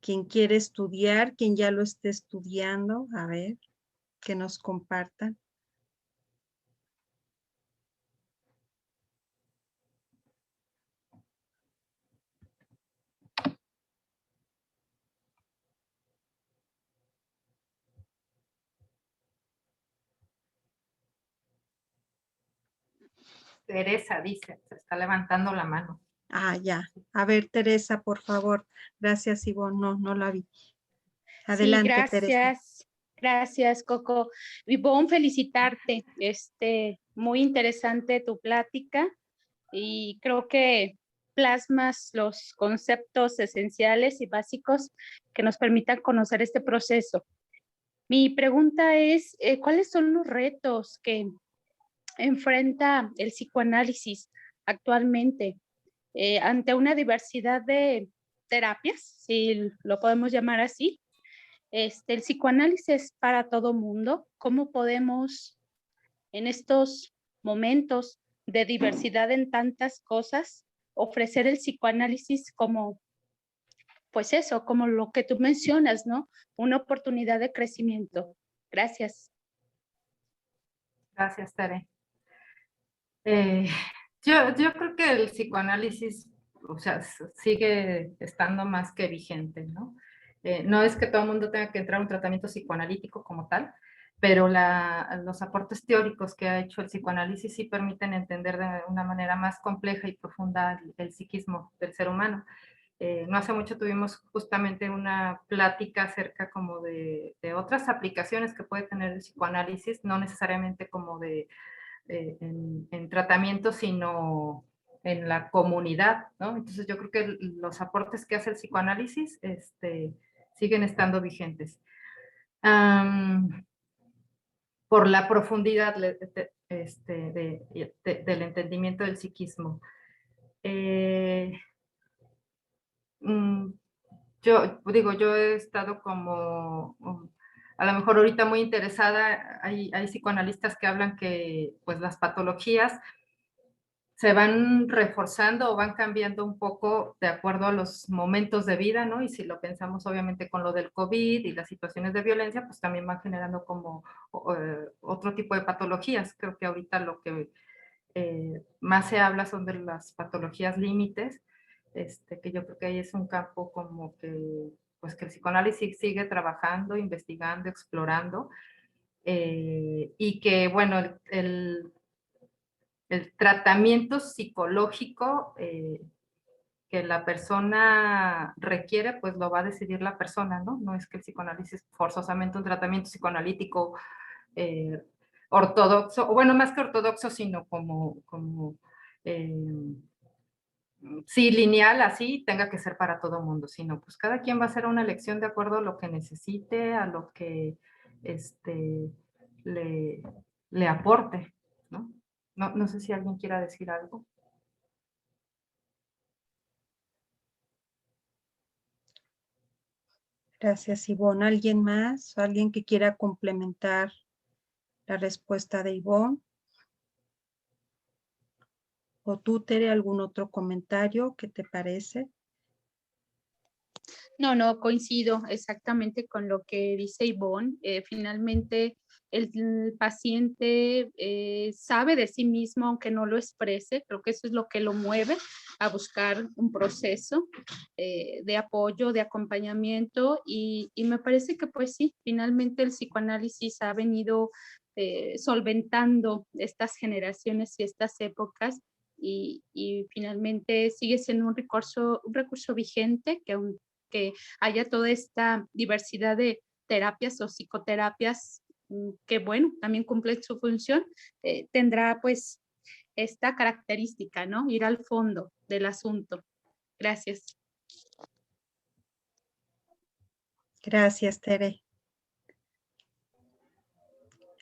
Quien quiere estudiar, quien ya lo esté estudiando, a ver, que nos compartan. Teresa dice, se está levantando la mano. Ah, ya. A ver, Teresa, por favor. Gracias, Ivonne. No, no la vi. Sí, Adelante, Teresa. gracias, Coco. Ivonne, felicitarte. Muy interesante tu plática y creo que plasmas los conceptos esenciales y básicos que nos permitan conocer este proceso. Mi pregunta es, ¿cuáles son los retos que enfrenta el psicoanálisis actualmente ante una diversidad de terapias, si lo podemos llamar así? El psicoanálisis es para todo mundo. ¿Cómo podemos en estos momentos de diversidad en tantas cosas ofrecer el psicoanálisis como, pues eso, como lo que tú mencionas, ¿no? Una oportunidad de crecimiento? Gracias. Gracias, Tere. Yo creo que el psicoanálisis, o sea, sigue estando más que vigente, ¿no? No es que todo el mundo tenga que entrar a un tratamiento psicoanalítico como tal, pero los aportes teóricos que ha hecho el psicoanálisis sí permiten entender de una manera más compleja y profunda el psiquismo del ser humano. No hace mucho tuvimos justamente una plática acerca como de otras aplicaciones que puede tener el psicoanálisis, no necesariamente como en tratamiento, sino en la comunidad, ¿no? Entonces yo creo que los aportes que hace el psicoanálisis siguen estando vigentes. Por la profundidad del entendimiento del psiquismo. Yo he estado como, a lo mejor ahorita muy interesada, hay psicoanalistas que hablan que pues las patologías se van reforzando o van cambiando un poco de acuerdo a los momentos de vida, ¿no? Y si lo pensamos obviamente con lo del COVID y las situaciones de violencia, pues también van generando como otro tipo de patologías. Creo que ahorita lo que más se habla son de las patologías límites, que yo creo que ahí es un campo como que, pues que el psicoanálisis sigue trabajando, investigando, explorando, y que, bueno, el tratamiento psicológico que la persona requiere, pues lo va a decidir la persona, ¿no? No es que el psicoanálisis forzosamente un tratamiento psicoanalítico ortodoxo, o bueno, más que ortodoxo, sino como sí, lineal, así, tenga que ser para todo mundo, sino pues cada quien va a hacer una elección de acuerdo a lo que necesite, a lo que le aporte, ¿no? No sé si alguien quiera decir algo. Gracias, Ivonne. ¿Alguien más? ¿Alguien que quiera complementar la respuesta de Ivonne? ¿O tú, Tere, algún otro comentario? ¿Qué te parece? No, coincido exactamente con lo que dice Ivonne. Finalmente, el paciente sabe de sí mismo, aunque no lo exprese. Creo que eso es lo que lo mueve a buscar un proceso de apoyo, de acompañamiento. Y me parece que, pues sí, finalmente el psicoanálisis ha venido solventando estas generaciones y estas épocas. Y finalmente sigue siendo un recurso vigente que haya toda esta diversidad de terapias o psicoterapias que, bueno, también cumplen su función, tendrá pues esta característica, ¿no? Ir al fondo del asunto. Gracias. Gracias, Tere.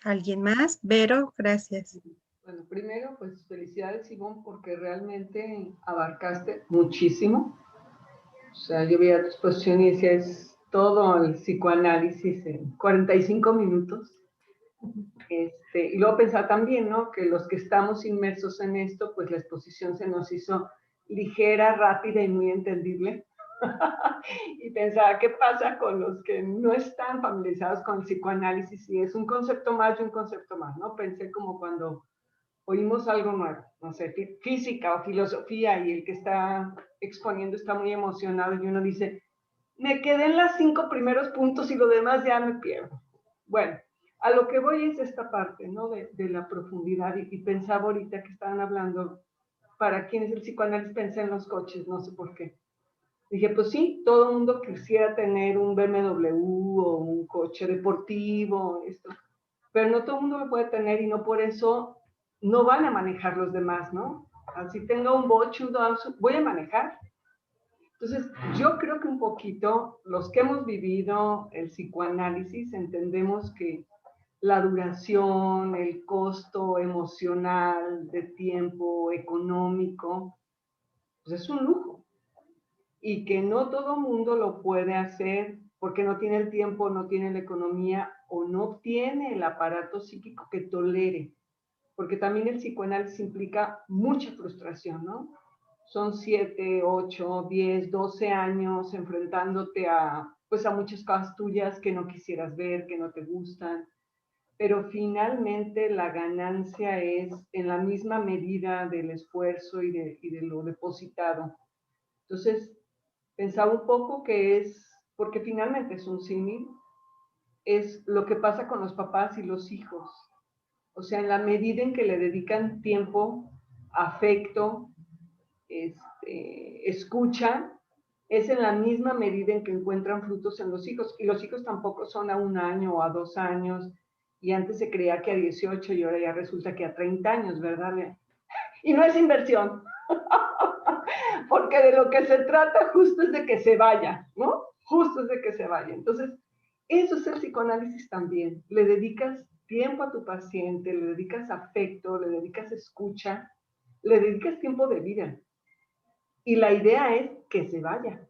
¿Alguien más? Vero, gracias. Bueno, primero, pues felicidades, Ivonne, porque realmente abarcaste muchísimo. O sea, yo veía tu exposición y decía, es todo el psicoanálisis en 45 minutos. Y luego pensaba también, ¿no? Que los que estamos inmersos en esto, pues la exposición se nos hizo ligera, rápida y muy entendible. Y pensaba, ¿qué pasa con los que no están familiarizados con el psicoanálisis? Y es un concepto más y un concepto más, ¿no? Pensé como cuando oímos algo nuevo, no sé, física o filosofía, y el que está exponiendo está muy emocionado y uno dice, me quedé en los 5 primeros puntos y lo demás ya me pierdo. Bueno, a lo que voy es esta parte, ¿no? De la profundidad, y pensaba ahorita que estaban hablando, para quienes el psicoanálisis, pensé en los coches, no sé por qué. Dije, pues sí, todo el mundo quisiera tener un BMW o un coche deportivo, esto, pero no todo el mundo lo puede tener y no por eso no van a manejar los demás, ¿no? Así tenga un Bosch, un Datsun, voy a manejar. Entonces, yo creo que un poquito, los que hemos vivido el psicoanálisis, entendemos que la duración, el costo emocional, de tiempo, económico, pues es un lujo. Y que no todo mundo lo puede hacer porque no tiene el tiempo, no tiene la economía o no tiene el aparato psíquico que tolere. Porque también el psicoanálisis implica mucha frustración, ¿no? Son 7, 8, 10, 12 años enfrentándote pues a muchas cosas tuyas que no quisieras ver, que no te gustan, pero finalmente la ganancia es en la misma medida del esfuerzo y de lo depositado. Entonces, pensaba un poco que es, porque finalmente es un símil, es lo que pasa con los papás y los hijos. O sea, en la medida en que le dedican tiempo, afecto, escucha, es en la misma medida en que encuentran frutos en los hijos. Y los hijos tampoco son a 1 año o a 2 años, y antes se creía que a 18 y ahora ya resulta que a 30 años, ¿verdad? Y no es inversión, porque de lo que se trata justo es de que se vaya, ¿no? Justo es de que se vaya. Entonces, eso es el psicoanálisis también. Le dedicas tiempo a tu paciente, le dedicas afecto, le dedicas escucha, le dedicas tiempo de vida. Y la idea es que se vaya.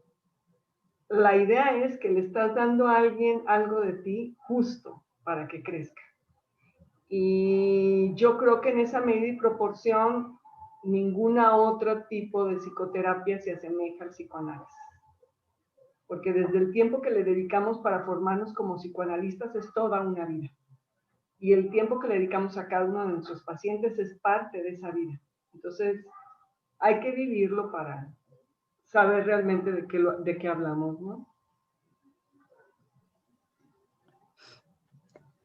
La idea es que le estás dando a alguien algo de ti justo para que crezca. Y yo creo que en esa medida y proporción, ninguna otro tipo de psicoterapia se asemeja al psicoanálisis. Porque desde el tiempo que le dedicamos para formarnos como psicoanalistas es toda una vida. Y el tiempo que le dedicamos a cada uno de nuestros pacientes es parte de esa vida. Entonces, hay que vivirlo para saber realmente de qué hablamos, ¿no?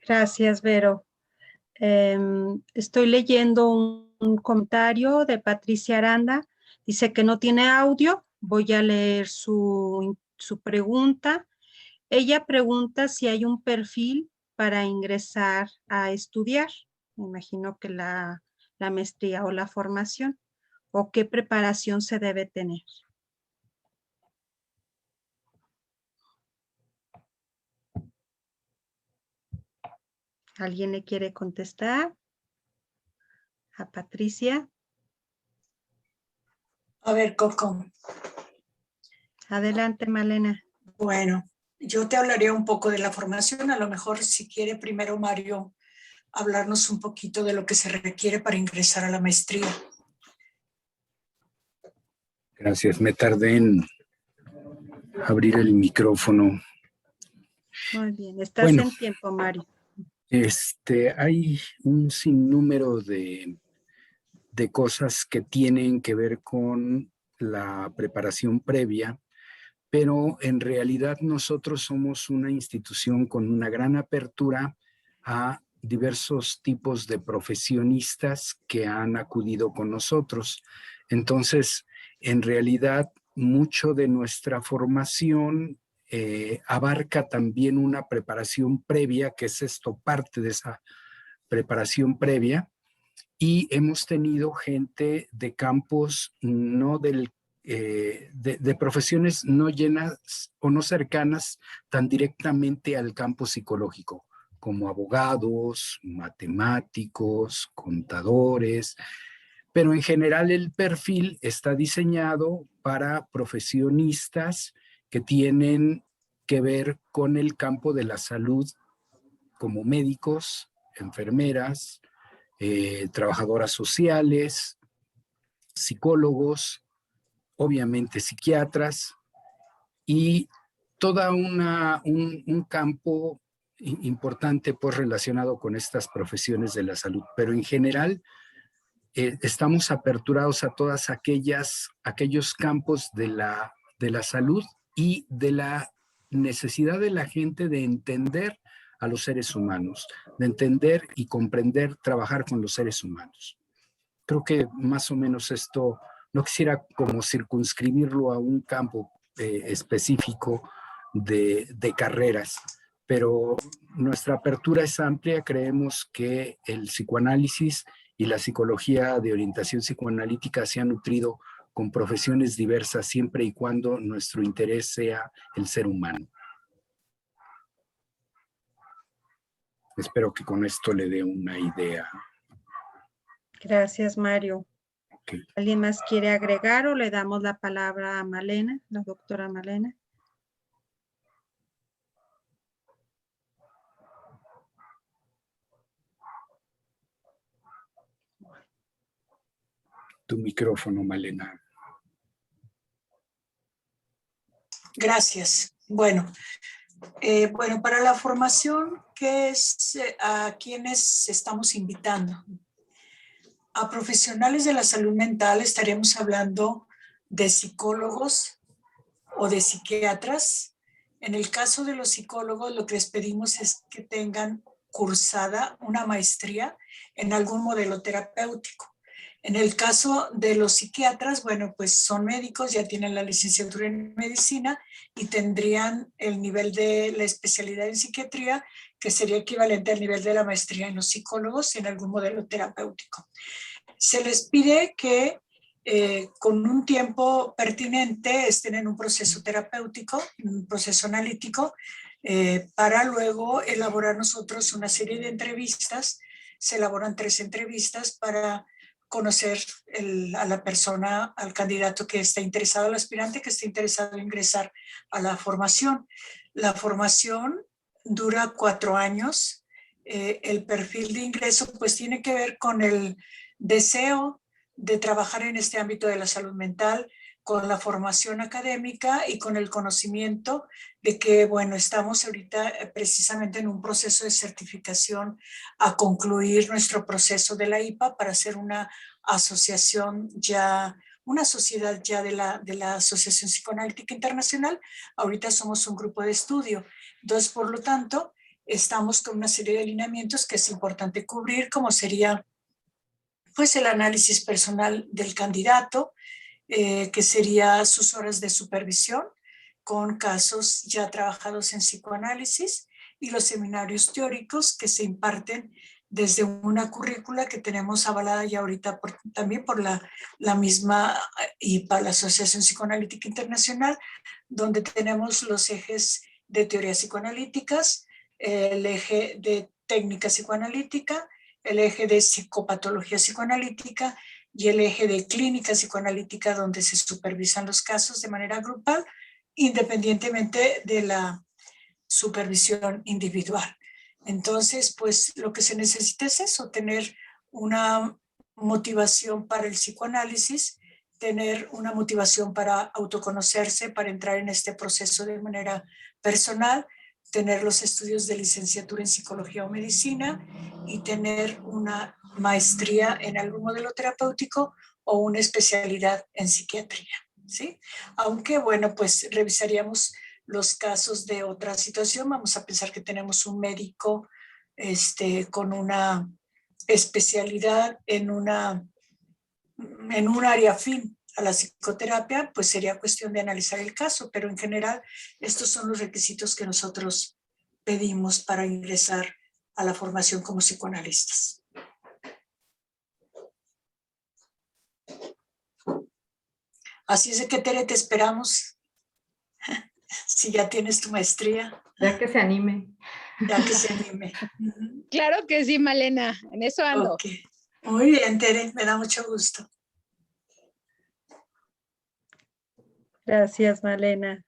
Gracias, Vero. Estoy leyendo un comentario de Patricia Aranda. Dice que no tiene audio. Voy a leer su pregunta. Ella pregunta si hay un perfil para ingresar a estudiar. Me imagino que la maestría o la formación, o qué preparación se debe tener. ¿Alguien le quiere contestar? A Patricia. A ver, Coco. Adelante, Malena. Bueno, yo te hablaré un poco de la formación. A lo mejor, si quiere primero Mario hablarnos un poquito de lo que se requiere para ingresar a la maestría. Gracias, me tardé en abrir el micrófono. Muy bien, estás en tiempo, Mario. Hay un sinnúmero de cosas que tienen que ver con la preparación previa, pero en realidad nosotros somos una institución con una gran apertura a diversos tipos de profesionistas que han acudido con nosotros. Entonces, en realidad, mucho de nuestra formación abarca también una preparación previa, que es esto, parte de esa preparación previa, y hemos tenido gente de campos no de profesiones no llenas o no cercanas tan directamente al campo psicológico, como abogados, matemáticos, contadores, pero en general el perfil está diseñado para profesionistas que tienen que ver con el campo de la salud, como médicos, enfermeras, trabajadoras sociales, psicólogos, obviamente psiquiatras, y toda un campo importante pues relacionado con estas profesiones de la salud. Pero en general estamos aperturados a todas aquellos campos de la salud y de la necesidad de la gente de entender a los seres humanos, de entender y comprender, trabajar con los seres humanos. Creo que más o menos esto, no quisiera como circunscribirlo a un campo específico de carreras, pero nuestra apertura es amplia. Creemos que el psicoanálisis y la psicología de orientación psicoanalítica se han nutrido con profesiones diversas siempre y cuando nuestro interés sea el ser humano. Espero que con esto le dé una idea. Gracias, Mario. Okay. ¿Alguien más quiere agregar o le damos la palabra a Malena, la doctora Malena? Tu micrófono, Malena. Gracias. Bueno, para la formación, ¿qué es a quienes estamos invitando? A profesionales de la salud mental estaremos hablando de psicólogos o de psiquiatras. En el caso de los psicólogos, lo que les pedimos es que tengan cursada una maestría en algún modelo terapéutico. En el caso de los psiquiatras, bueno, pues son médicos, ya tienen la licenciatura en medicina y tendrían el nivel de la especialidad en psiquiatría, que sería equivalente al nivel de la maestría en los psicólogos en algún modelo terapéutico. Se les pide que con un tiempo pertinente estén en un proceso terapéutico, un proceso analítico, para luego elaborar nosotros una serie de entrevistas. Se elaboran 3 entrevistas para conocer a la persona, al candidato que está interesado, al aspirante que está interesado en ingresar a la formación. La formación dura 4 años. El perfil de ingreso pues tiene que ver con el deseo de trabajar en este ámbito de la salud mental, con la formación académica y con el conocimiento de que, bueno, estamos ahorita precisamente en un proceso de certificación a concluir nuestro proceso de la IPA para hacer una asociación ya, una sociedad ya de la Asociación Psicoanalítica Internacional. Ahorita somos un grupo de estudio. Entonces, por lo tanto, estamos con una serie de lineamientos que es importante cubrir, como sería pues el análisis personal del candidato, que sería sus horas de supervisión con casos ya trabajados en psicoanálisis y los seminarios teóricos que se imparten desde una currícula que tenemos avalada ya ahorita también por la misma IPA, la Asociación Psicoanalítica Internacional, donde tenemos los ejes de teorías psicoanalíticas, el eje de técnica psicoanalítica, el eje de psicopatología psicoanalítica y el eje de clínica psicoanalítica, donde se supervisan los casos de manera grupal, independientemente de la supervisión individual. Entonces, pues lo que se necesita es eso, tener una motivación para el psicoanálisis, tener una motivación para autoconocerse, para entrar en este proceso de manera personal, tener los estudios de licenciatura en psicología o medicina y tener una maestría en algún modelo terapéutico o una especialidad en psiquiatría, ¿sí? Aunque, bueno, pues revisaríamos los casos de otra situación. Vamos a pensar que tenemos un médico con una especialidad en un área afín a la psicoterapia, pues sería cuestión de analizar el caso, pero en general estos son los requisitos que nosotros pedimos para ingresar a la formación como psicoanalistas. Así es de que, Tere, te esperamos. Si ya tienes tu maestría. Ya que se anime. Ya que se anime. Claro que sí, Malena, en eso ando. Okay. Muy bien, Tere, me da mucho gusto. Gracias, Malena.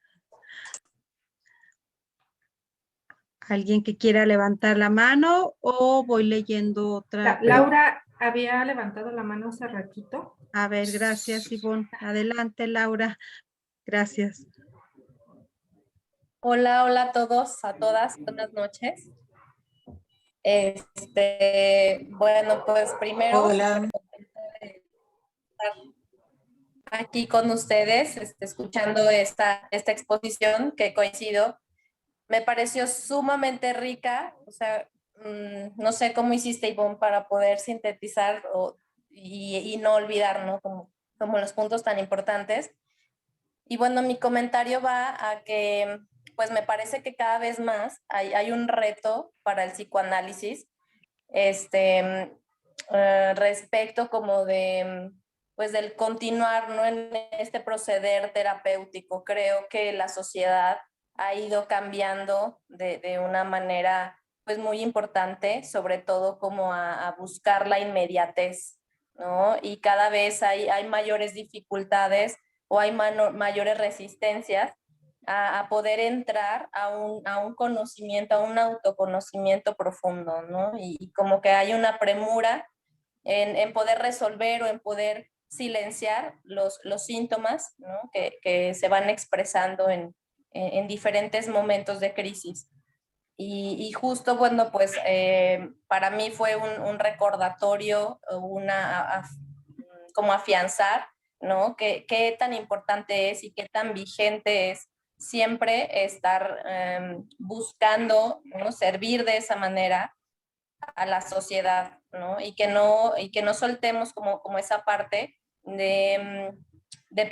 ¿Alguien que quiera levantar la mano o voy leyendo otra? Laura había levantado la mano hace ratito. A ver, gracias, Ivonne. Adelante, Laura. Gracias. Hola, hola a todos, a todas, buenas noches. Bueno, pues primero Hola. Aquí con ustedes, escuchando esta exposición que coincido me pareció sumamente rica, o sea, no sé cómo hiciste, Ivonne, para poder sintetizar y no olvidar, ¿no? Como los puntos tan importantes. Y bueno, mi comentario va a que, pues me parece que cada vez más hay un reto para el psicoanálisis, respecto como de, pues del continuar, ¿no? En este proceder terapéutico. Creo que la sociedad ha ido cambiando de una manera pues muy importante, sobre todo como a buscar la inmediatez, ¿no? Y cada vez hay mayores dificultades o hay mayores resistencias a poder entrar a un conocimiento, a un autoconocimiento profundo, ¿no? Y como que hay una premura en poder resolver o en poder silenciar los síntomas, ¿no? que se van expresando en diferentes momentos de crisis. Y justo, bueno, pues para mí fue un recordatorio, como afianzar, ¿no? Qué tan importante es y qué tan vigente es siempre estar buscando, ¿no? Servir de esa manera a la sociedad, ¿no? Y que no soltemos como esa parte de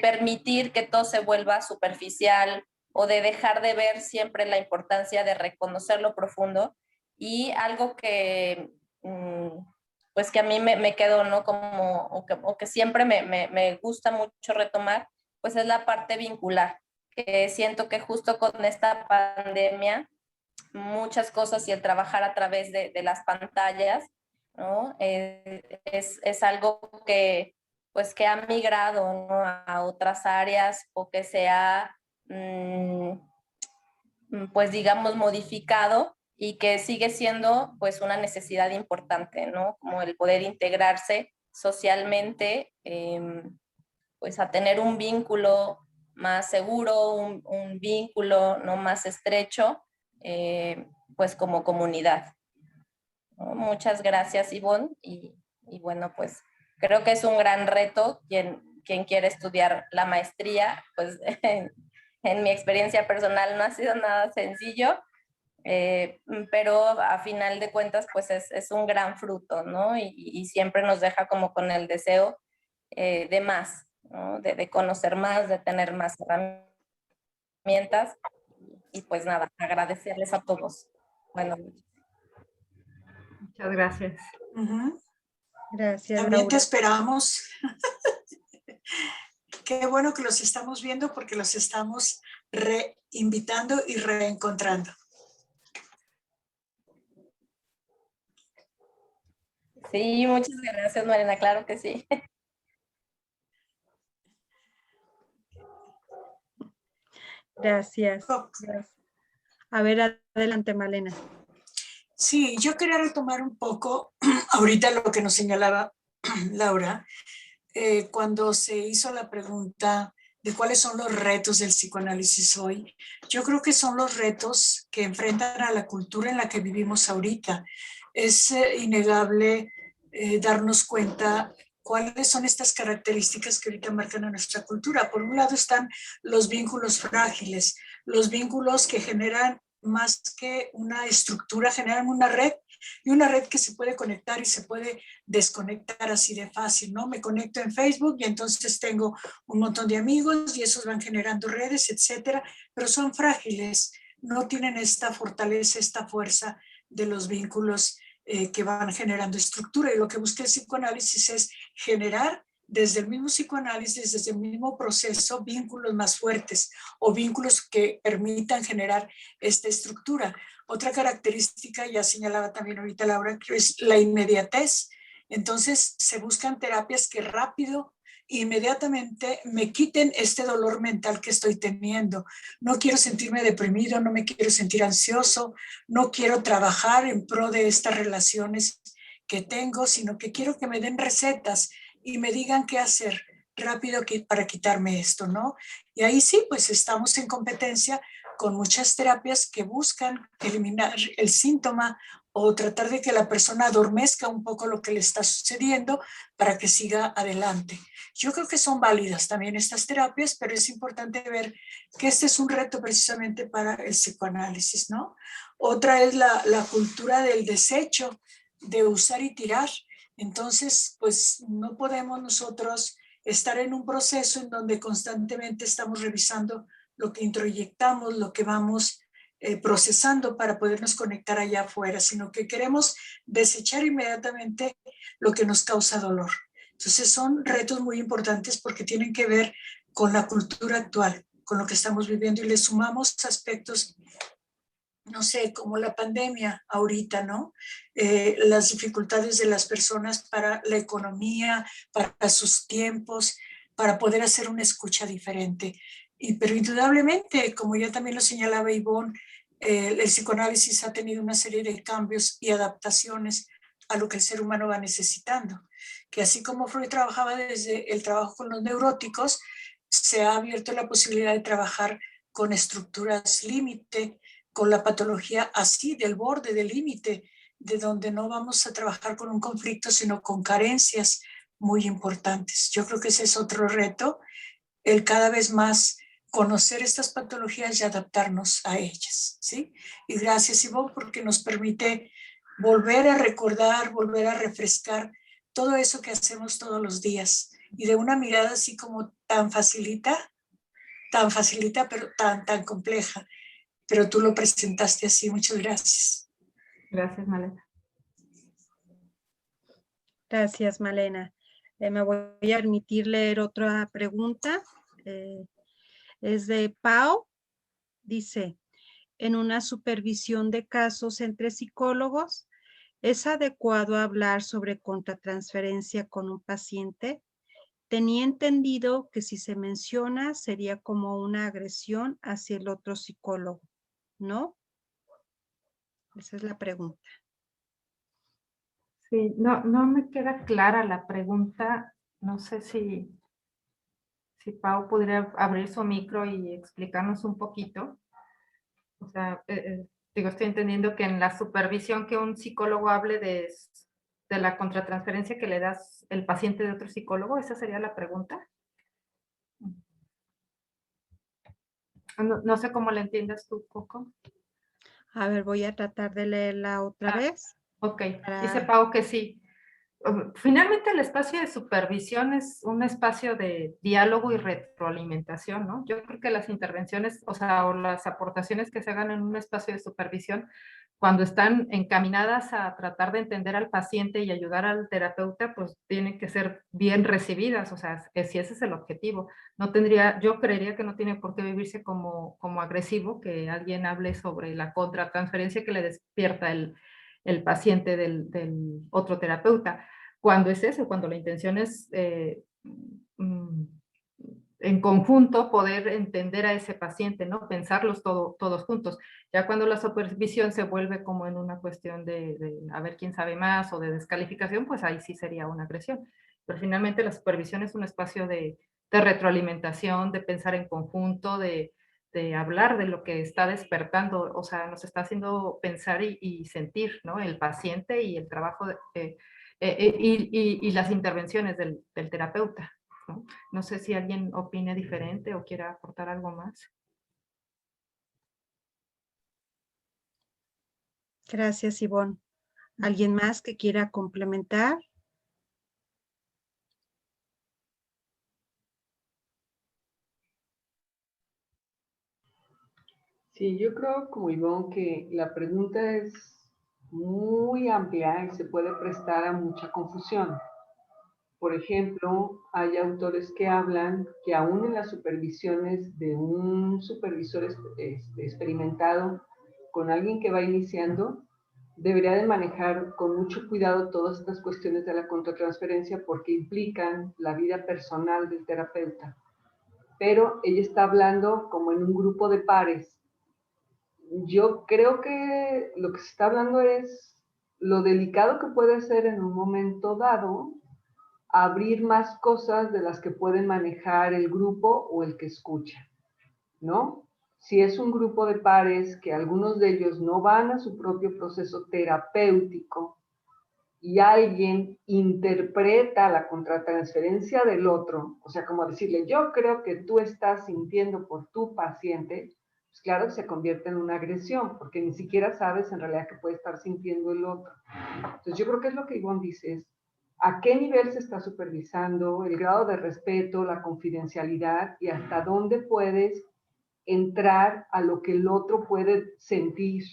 permitir que todo se vuelva superficial o de dejar de ver siempre la importancia de reconocer lo profundo. Y algo que, pues que a mí me quedó, ¿no? Como, o que siempre me gusta mucho retomar, pues es la parte vincular, que siento que justo con esta pandemia, muchas cosas y el trabajar a través de las pantallas, ¿no? Es algo que, pues, que ha migrado, ¿no? A otras áreas o que se ha, pues, digamos, modificado y que sigue siendo, pues, una necesidad importante, ¿no? Como el poder integrarse socialmente, pues, a tener un vínculo más seguro, un vínculo, ¿no? Más estrecho, pues como comunidad, ¿no? Muchas gracias, Ivonne, y bueno, pues creo que es un gran reto quien quiere estudiar la maestría, pues en mi experiencia personal no ha sido nada sencillo, pero a final de cuentas pues es un gran fruto, ¿no? Y siempre nos deja como con el deseo de más, ¿no? De conocer más, de tener más herramientas. Y pues nada, agradecerles a todos. Bueno, Muchas gracias. Gracias, También te Laura. esperamos. Qué bueno que los estamos viendo porque los estamos reinvitando y reencontrando. sí, muchas gracias, Mariana, claro que sí. Gracias. A ver, adelante, Malena. Sí, yo quería retomar un poco ahorita lo que nos señalaba Laura, cuando se hizo la pregunta de cuáles son los retos del psicoanálisis hoy. Yo creo que son los retos que enfrentan a la cultura en la que vivimos ahorita. Es innegable darnos cuenta cuáles son estas características que ahorita marcan a nuestra cultura. Por un lado están los vínculos frágiles, los vínculos que generan más que una estructura, generan una red, y una red que se puede conectar y se puede desconectar así de fácil, ¿no? Me conecto en Facebook y entonces tengo un montón de amigos y esos van generando redes, etcétera, pero son frágiles, no tienen esta fortaleza, esta fuerza de los vínculos que van generando estructura. Y lo que busca el psicoanálisis es generar desde el mismo psicoanálisis, desde el mismo proceso, vínculos más fuertes o vínculos que permitan generar esta estructura. Otra característica, ya señalaba también ahorita Laura, que es la inmediatez. Entonces se buscan terapias que rápido, inmediatamente me quiten este dolor mental que estoy teniendo. No quiero sentirme deprimido, no me quiero sentir ansioso, no quiero trabajar en pro de estas relaciones que tengo, sino que quiero que me den recetas y me digan qué hacer rápido para quitarme esto, ¿no? Y ahí sí, pues estamos en competencia con muchas terapias que buscan eliminar el síntoma o tratar de que la persona adormezca un poco lo que le está sucediendo para que siga adelante. Yo creo que son válidas también estas terapias, pero es importante ver que este es un reto precisamente para el psicoanálisis, ¿no? Otra es la cultura del desecho, de usar y tirar. Entonces, pues no podemos nosotros estar en un proceso en donde constantemente estamos revisando lo que introyectamos, lo que vamos procesando para podernos conectar allá afuera, sino que queremos desechar inmediatamente lo que nos causa dolor. Entonces son retos muy importantes porque tienen que ver con la cultura actual, con lo que estamos viviendo, y le sumamos aspectos, no sé, como la pandemia ahorita, ¿no? Las dificultades de las personas para la economía, para sus tiempos, para poder hacer una escucha diferente. Pero indudablemente, como ya también lo señalaba Ivonne, el psicoanálisis ha tenido una serie de cambios y adaptaciones a lo que el ser humano va necesitando. Que así como Freud trabajaba desde el trabajo con los neuróticos, se ha abierto la posibilidad de trabajar con estructuras límite, con la patología así, del borde, del límite, de donde no vamos a trabajar con un conflicto, sino con carencias muy importantes. Yo creo que ese es otro reto, el cada vez más conocer estas patologías y adaptarnos a ellas, ¿sí? Y gracias, Ivonne, porque nos permite volver a recordar, volver a refrescar todo eso que hacemos todos los días, y de una mirada así como tan facilita, pero tan compleja. Pero tú lo presentaste así. Muchas gracias. Gracias, Malena. Gracias, Malena. Me voy a permitir leer otra pregunta. Es de Pau. Dice, en una supervisión de casos entre psicólogos, ¿es adecuado hablar sobre contratransferencia con un paciente? Tenía entendido que si se menciona sería como una agresión hacia el otro psicólogo, ¿no? Esa es la pregunta. Sí, no me queda clara la pregunta. No sé si Pau podría abrir su micro y explicarnos un poquito. O sea, digo, estoy entendiendo que en la supervisión que un psicólogo hable de la contratransferencia que le das el paciente de otro psicólogo, ¿esa sería la pregunta? No sé cómo la entiendas tú, Coco. A ver, voy a tratar de leerla otra vez. Ok, dice Pau que sí. Finalmente el espacio de supervisión es un espacio de diálogo y retroalimentación, ¿no? Yo creo que las intervenciones, o las aportaciones que se hagan en un espacio de supervisión, cuando están encaminadas a tratar de entender al paciente y ayudar al terapeuta, pues tienen que ser bien recibidas, o sea, si ese es el objetivo. Yo creería que no tiene por qué vivirse como agresivo, que alguien hable sobre la contratransferencia que le despierta el paciente del otro terapeuta. Cuando es eso, cuando la intención es en conjunto poder entender a ese paciente, ¿no? Pensarlos todos juntos. Ya cuando la supervisión se vuelve como en una cuestión de a ver quién sabe más o de descalificación, pues ahí sí sería una agresión. Pero finalmente la supervisión es un espacio de retroalimentación, de pensar en conjunto, de hablar de lo que está despertando, o sea, nos está haciendo pensar y sentir, ¿no? El paciente y el trabajo y las intervenciones del terapeuta, ¿no? No sé si alguien opine diferente o quiera aportar algo más. Gracias, Ivonne. ¿Alguien más que quiera complementar? Sí, yo creo como Ivonne que la pregunta es muy amplia y se puede prestar a mucha confusión. Por ejemplo, hay autores que hablan que aún en las supervisiones de un supervisor experimentado con alguien que va iniciando, debería de manejar con mucho cuidado todas estas cuestiones de la contratransferencia porque implican la vida personal del terapeuta. Pero ella está hablando como en un grupo de pares. Yo creo que lo que se está hablando es lo delicado que puede ser en un momento dado abrir más cosas de las que pueden manejar el grupo o el que escucha, ¿no? O si es un grupo de pares que algunos de ellos no van a su propio proceso terapéutico y alguien interpreta la contratransferencia del otro, o sea, como decirle, yo creo que tú estás sintiendo por tu paciente, pues claro que se convierte en una agresión, porque ni siquiera sabes en realidad qué puede estar sintiendo el otro. Entonces yo creo que es lo que Ivonne dice, es a qué nivel se está supervisando, el grado de respeto, la confidencialidad y hasta dónde puedes entrar a lo que el otro puede sentir.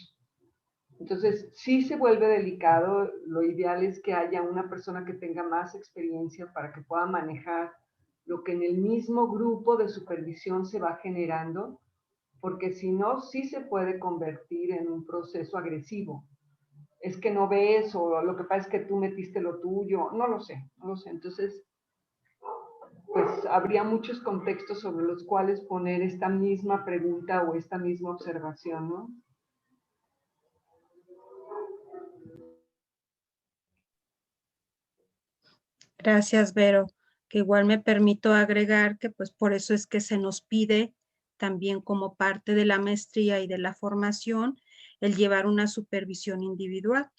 Entonces, sí se vuelve delicado, lo ideal es que haya una persona que tenga más experiencia para que pueda manejar lo que en el mismo grupo de supervisión se va generando, porque si no, sí se puede convertir en un proceso agresivo. Es que no ves, o lo que pasa es que tú metiste lo tuyo, no lo sé. Entonces, pues habría muchos contextos sobre los cuales poner esta misma pregunta o esta misma observación, ¿no? Gracias, Vero, que igual me permito agregar que pues por eso es que se nos pide también como parte de la maestría y de la formación el llevar una supervisión individual.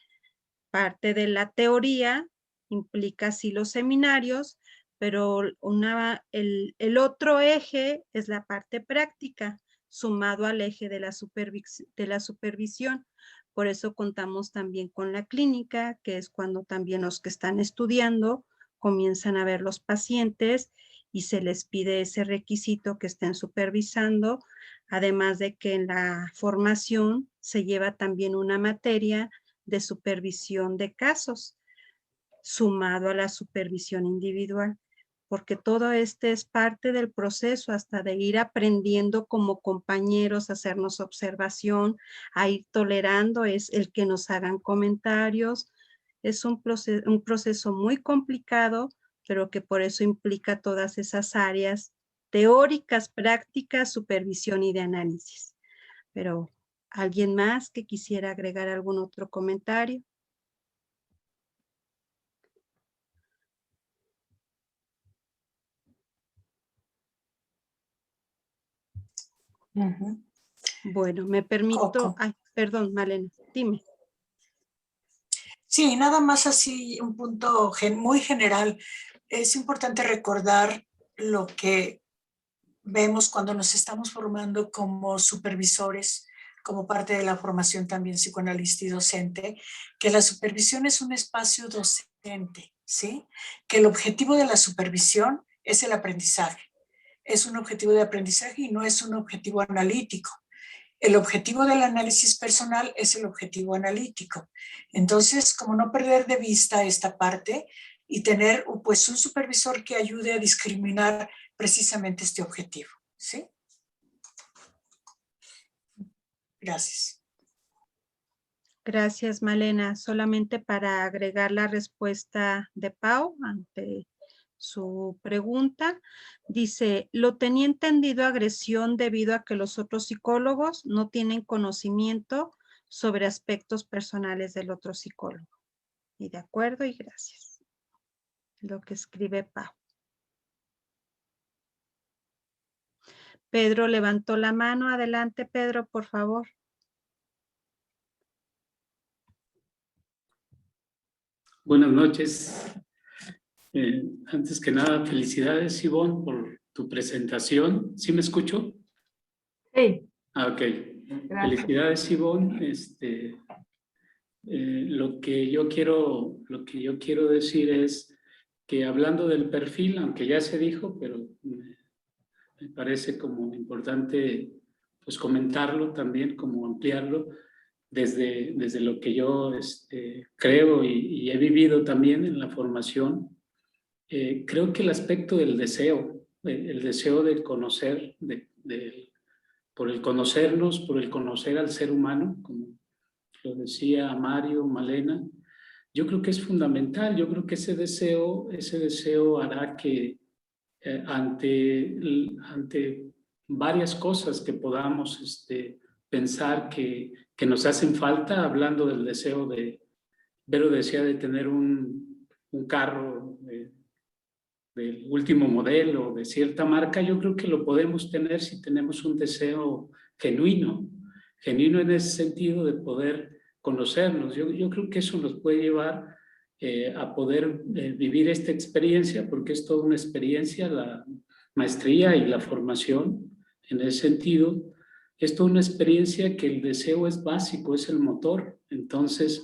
Parte de la teoría implica sí los seminarios, pero el otro eje es la parte práctica, sumado al eje de la supervisión. Por eso contamos también con la clínica, que es cuando también los que están estudiando comienzan a ver los pacientes y se les pide ese requisito que estén supervisando, además de que en la formación se lleva también una materia de supervisión de casos, sumado a la supervisión individual, porque todo este es parte del proceso hasta de ir aprendiendo como compañeros, hacernos observación, a ir tolerando, es el que nos hagan comentarios. Es un proceso muy complicado, pero que por eso implica todas esas áreas teóricas, prácticas, supervisión y de análisis. Pero, ¿alguien más que quisiera agregar algún otro comentario? Bueno, me permito... Coco. Ay, perdón, Malena, dime. Sí, nada más así un punto muy general. Es importante recordar lo que vemos cuando nos estamos formando como supervisores, como parte de la formación también psicoanalista y docente, que la supervisión es un espacio docente, ¿sí? Que el objetivo de la supervisión es el aprendizaje. Es un objetivo de aprendizaje y no es un objetivo analítico. El objetivo del análisis personal es el objetivo analítico. Entonces, como no perder de vista esta parte y tener pues un supervisor que ayude a discriminar precisamente este objetivo, ¿sí? Gracias. Gracias, Malena. Solamente para agregar la respuesta de Pau ante su pregunta, dice, lo tenía entendido agresión debido a que los otros psicólogos no tienen conocimiento sobre aspectos personales del otro psicólogo. Y de acuerdo y gracias. Lo que escribe Pau. Pedro levantó la mano. Adelante, Pedro, por favor. Buenas noches. Antes que nada, felicidades, Ivonne, por tu presentación. ¿Sí me escucho? Sí. Ok. Gracias. Felicidades, Ivonne. Lo que yo quiero decir es que hablando del perfil, aunque ya se dijo, pero me parece como importante pues comentarlo también, como ampliarlo, desde lo que yo creo y he vivido también en la formación. Creo que el aspecto del deseo, el deseo de conocer, por el conocernos, por el conocer al ser humano, como lo decía Mario, Malena, yo creo que es fundamental. Yo creo que ese deseo hará que ante varias cosas que podamos pensar que nos hacen falta, hablando del deseo Vero decía de tener un carro del último modelo, de cierta marca, yo creo que lo podemos tener si tenemos un deseo genuino en ese sentido de poder conocernos. Yo creo que eso nos puede llevar a poder vivir esta experiencia, porque es toda una experiencia, la maestría y la formación en ese sentido. Es toda una experiencia que el deseo es básico, es el motor. Entonces,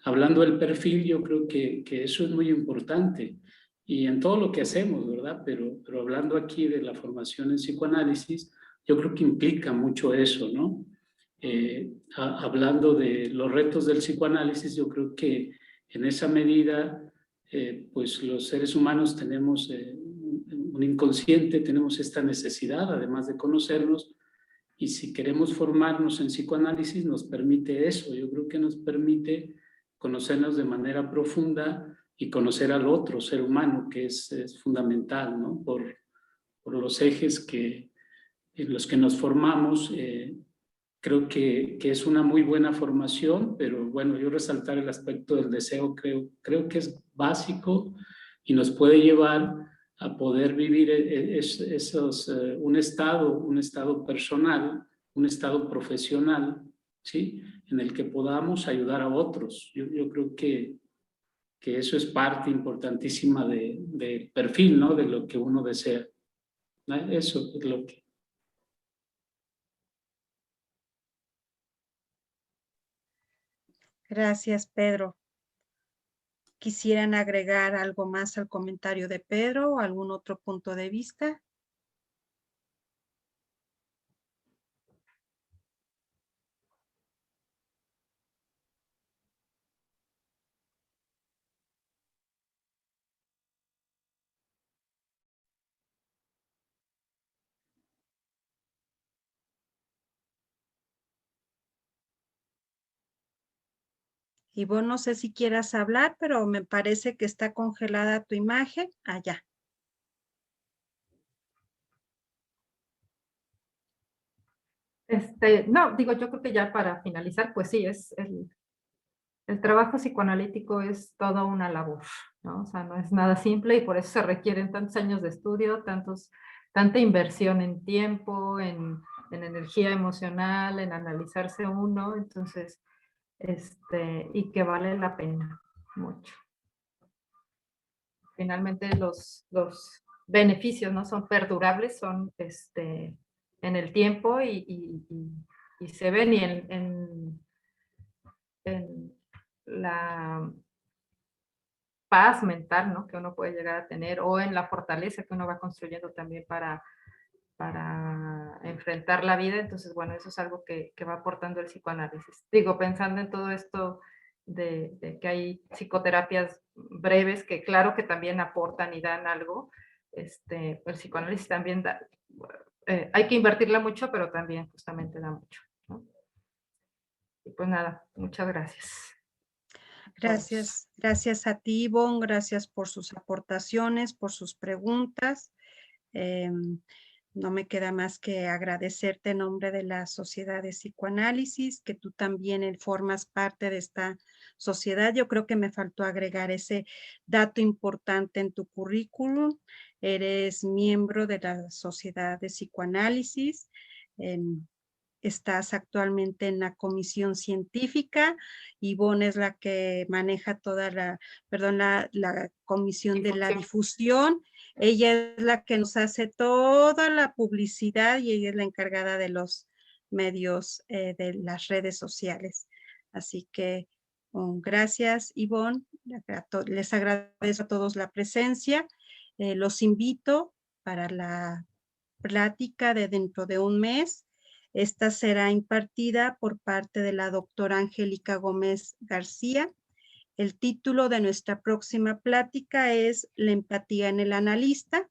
hablando del perfil, yo creo que eso es muy importante. Y en todo lo que hacemos, ¿verdad? Pero hablando aquí de la formación en psicoanálisis, yo creo que implica mucho eso, ¿no? Hablando de los retos del psicoanálisis, yo creo que en esa medida, pues los seres humanos tenemos un inconsciente, tenemos esta necesidad, además de conocernos, y si queremos formarnos en psicoanálisis, nos permite eso. Yo creo que nos permite conocernos de manera profunda y conocer al otro ser humano, que es fundamental, ¿no? Por los ejes en los que nos formamos. Creo que es una muy buena formación, pero bueno, yo resaltar el aspecto del deseo creo que es básico y nos puede llevar a poder vivir un estado personal, un estado profesional, ¿sí? En el que podamos ayudar a otros. Yo creo que eso es parte importantísima del perfil, ¿no? De lo que uno desea. Eso es lo que... Gracias, Pedro. ¿Quisieran agregar algo más al comentario de Pedro o algún otro punto de vista? Y vos no sé si quieras hablar, pero me parece que está congelada tu imagen allá. No, digo, yo creo que ya para finalizar, pues sí, el trabajo psicoanalítico es toda una labor, ¿no? O sea, no es nada simple y por eso se requieren tantos años de estudio, tanta inversión en tiempo, en energía emocional, en analizarse uno, entonces, y que vale la pena mucho. Finalmente los beneficios no son perdurables, son en el tiempo y se ven y en la paz mental, ¿no? Que uno puede llegar a tener o en la fortaleza que uno va construyendo también para enfrentar la vida. Entonces, bueno, eso es algo que va aportando el psicoanálisis. Digo, pensando en todo esto de que hay psicoterapias breves que claro que también aportan y dan algo, el psicoanálisis también da, hay que invertirla mucho, pero también justamente da mucho, ¿no? Y pues nada, muchas gracias. Gracias, gracias a ti, Ivonne, gracias por sus aportaciones, por sus preguntas. No me queda más que agradecerte en nombre de la Sociedad de Psicoanálisis, que tú también formas parte de esta sociedad. Yo creo que me faltó agregar ese dato importante en tu currículum. Eres miembro de la Sociedad de Psicoanálisis. Estás actualmente en la comisión científica. Ivonne es la que maneja toda la comisión de la difusión. Ella es la que nos hace toda la publicidad y ella es la encargada de los medios de las redes sociales. Así que gracias, Ivonne. Les agradezco a todos la presencia. Los invito para la plática de dentro de un mes. Esta será impartida por parte de la doctora Angélica Gómez García. El título de nuestra próxima plática es La empatía en el analista.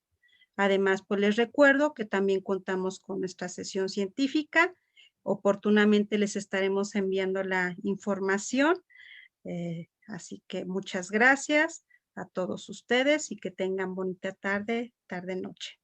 Además, pues les recuerdo que también contamos con nuestra sesión científica. Oportunamente les estaremos enviando la información. Así que muchas gracias a todos ustedes y que tengan bonita tarde, noche.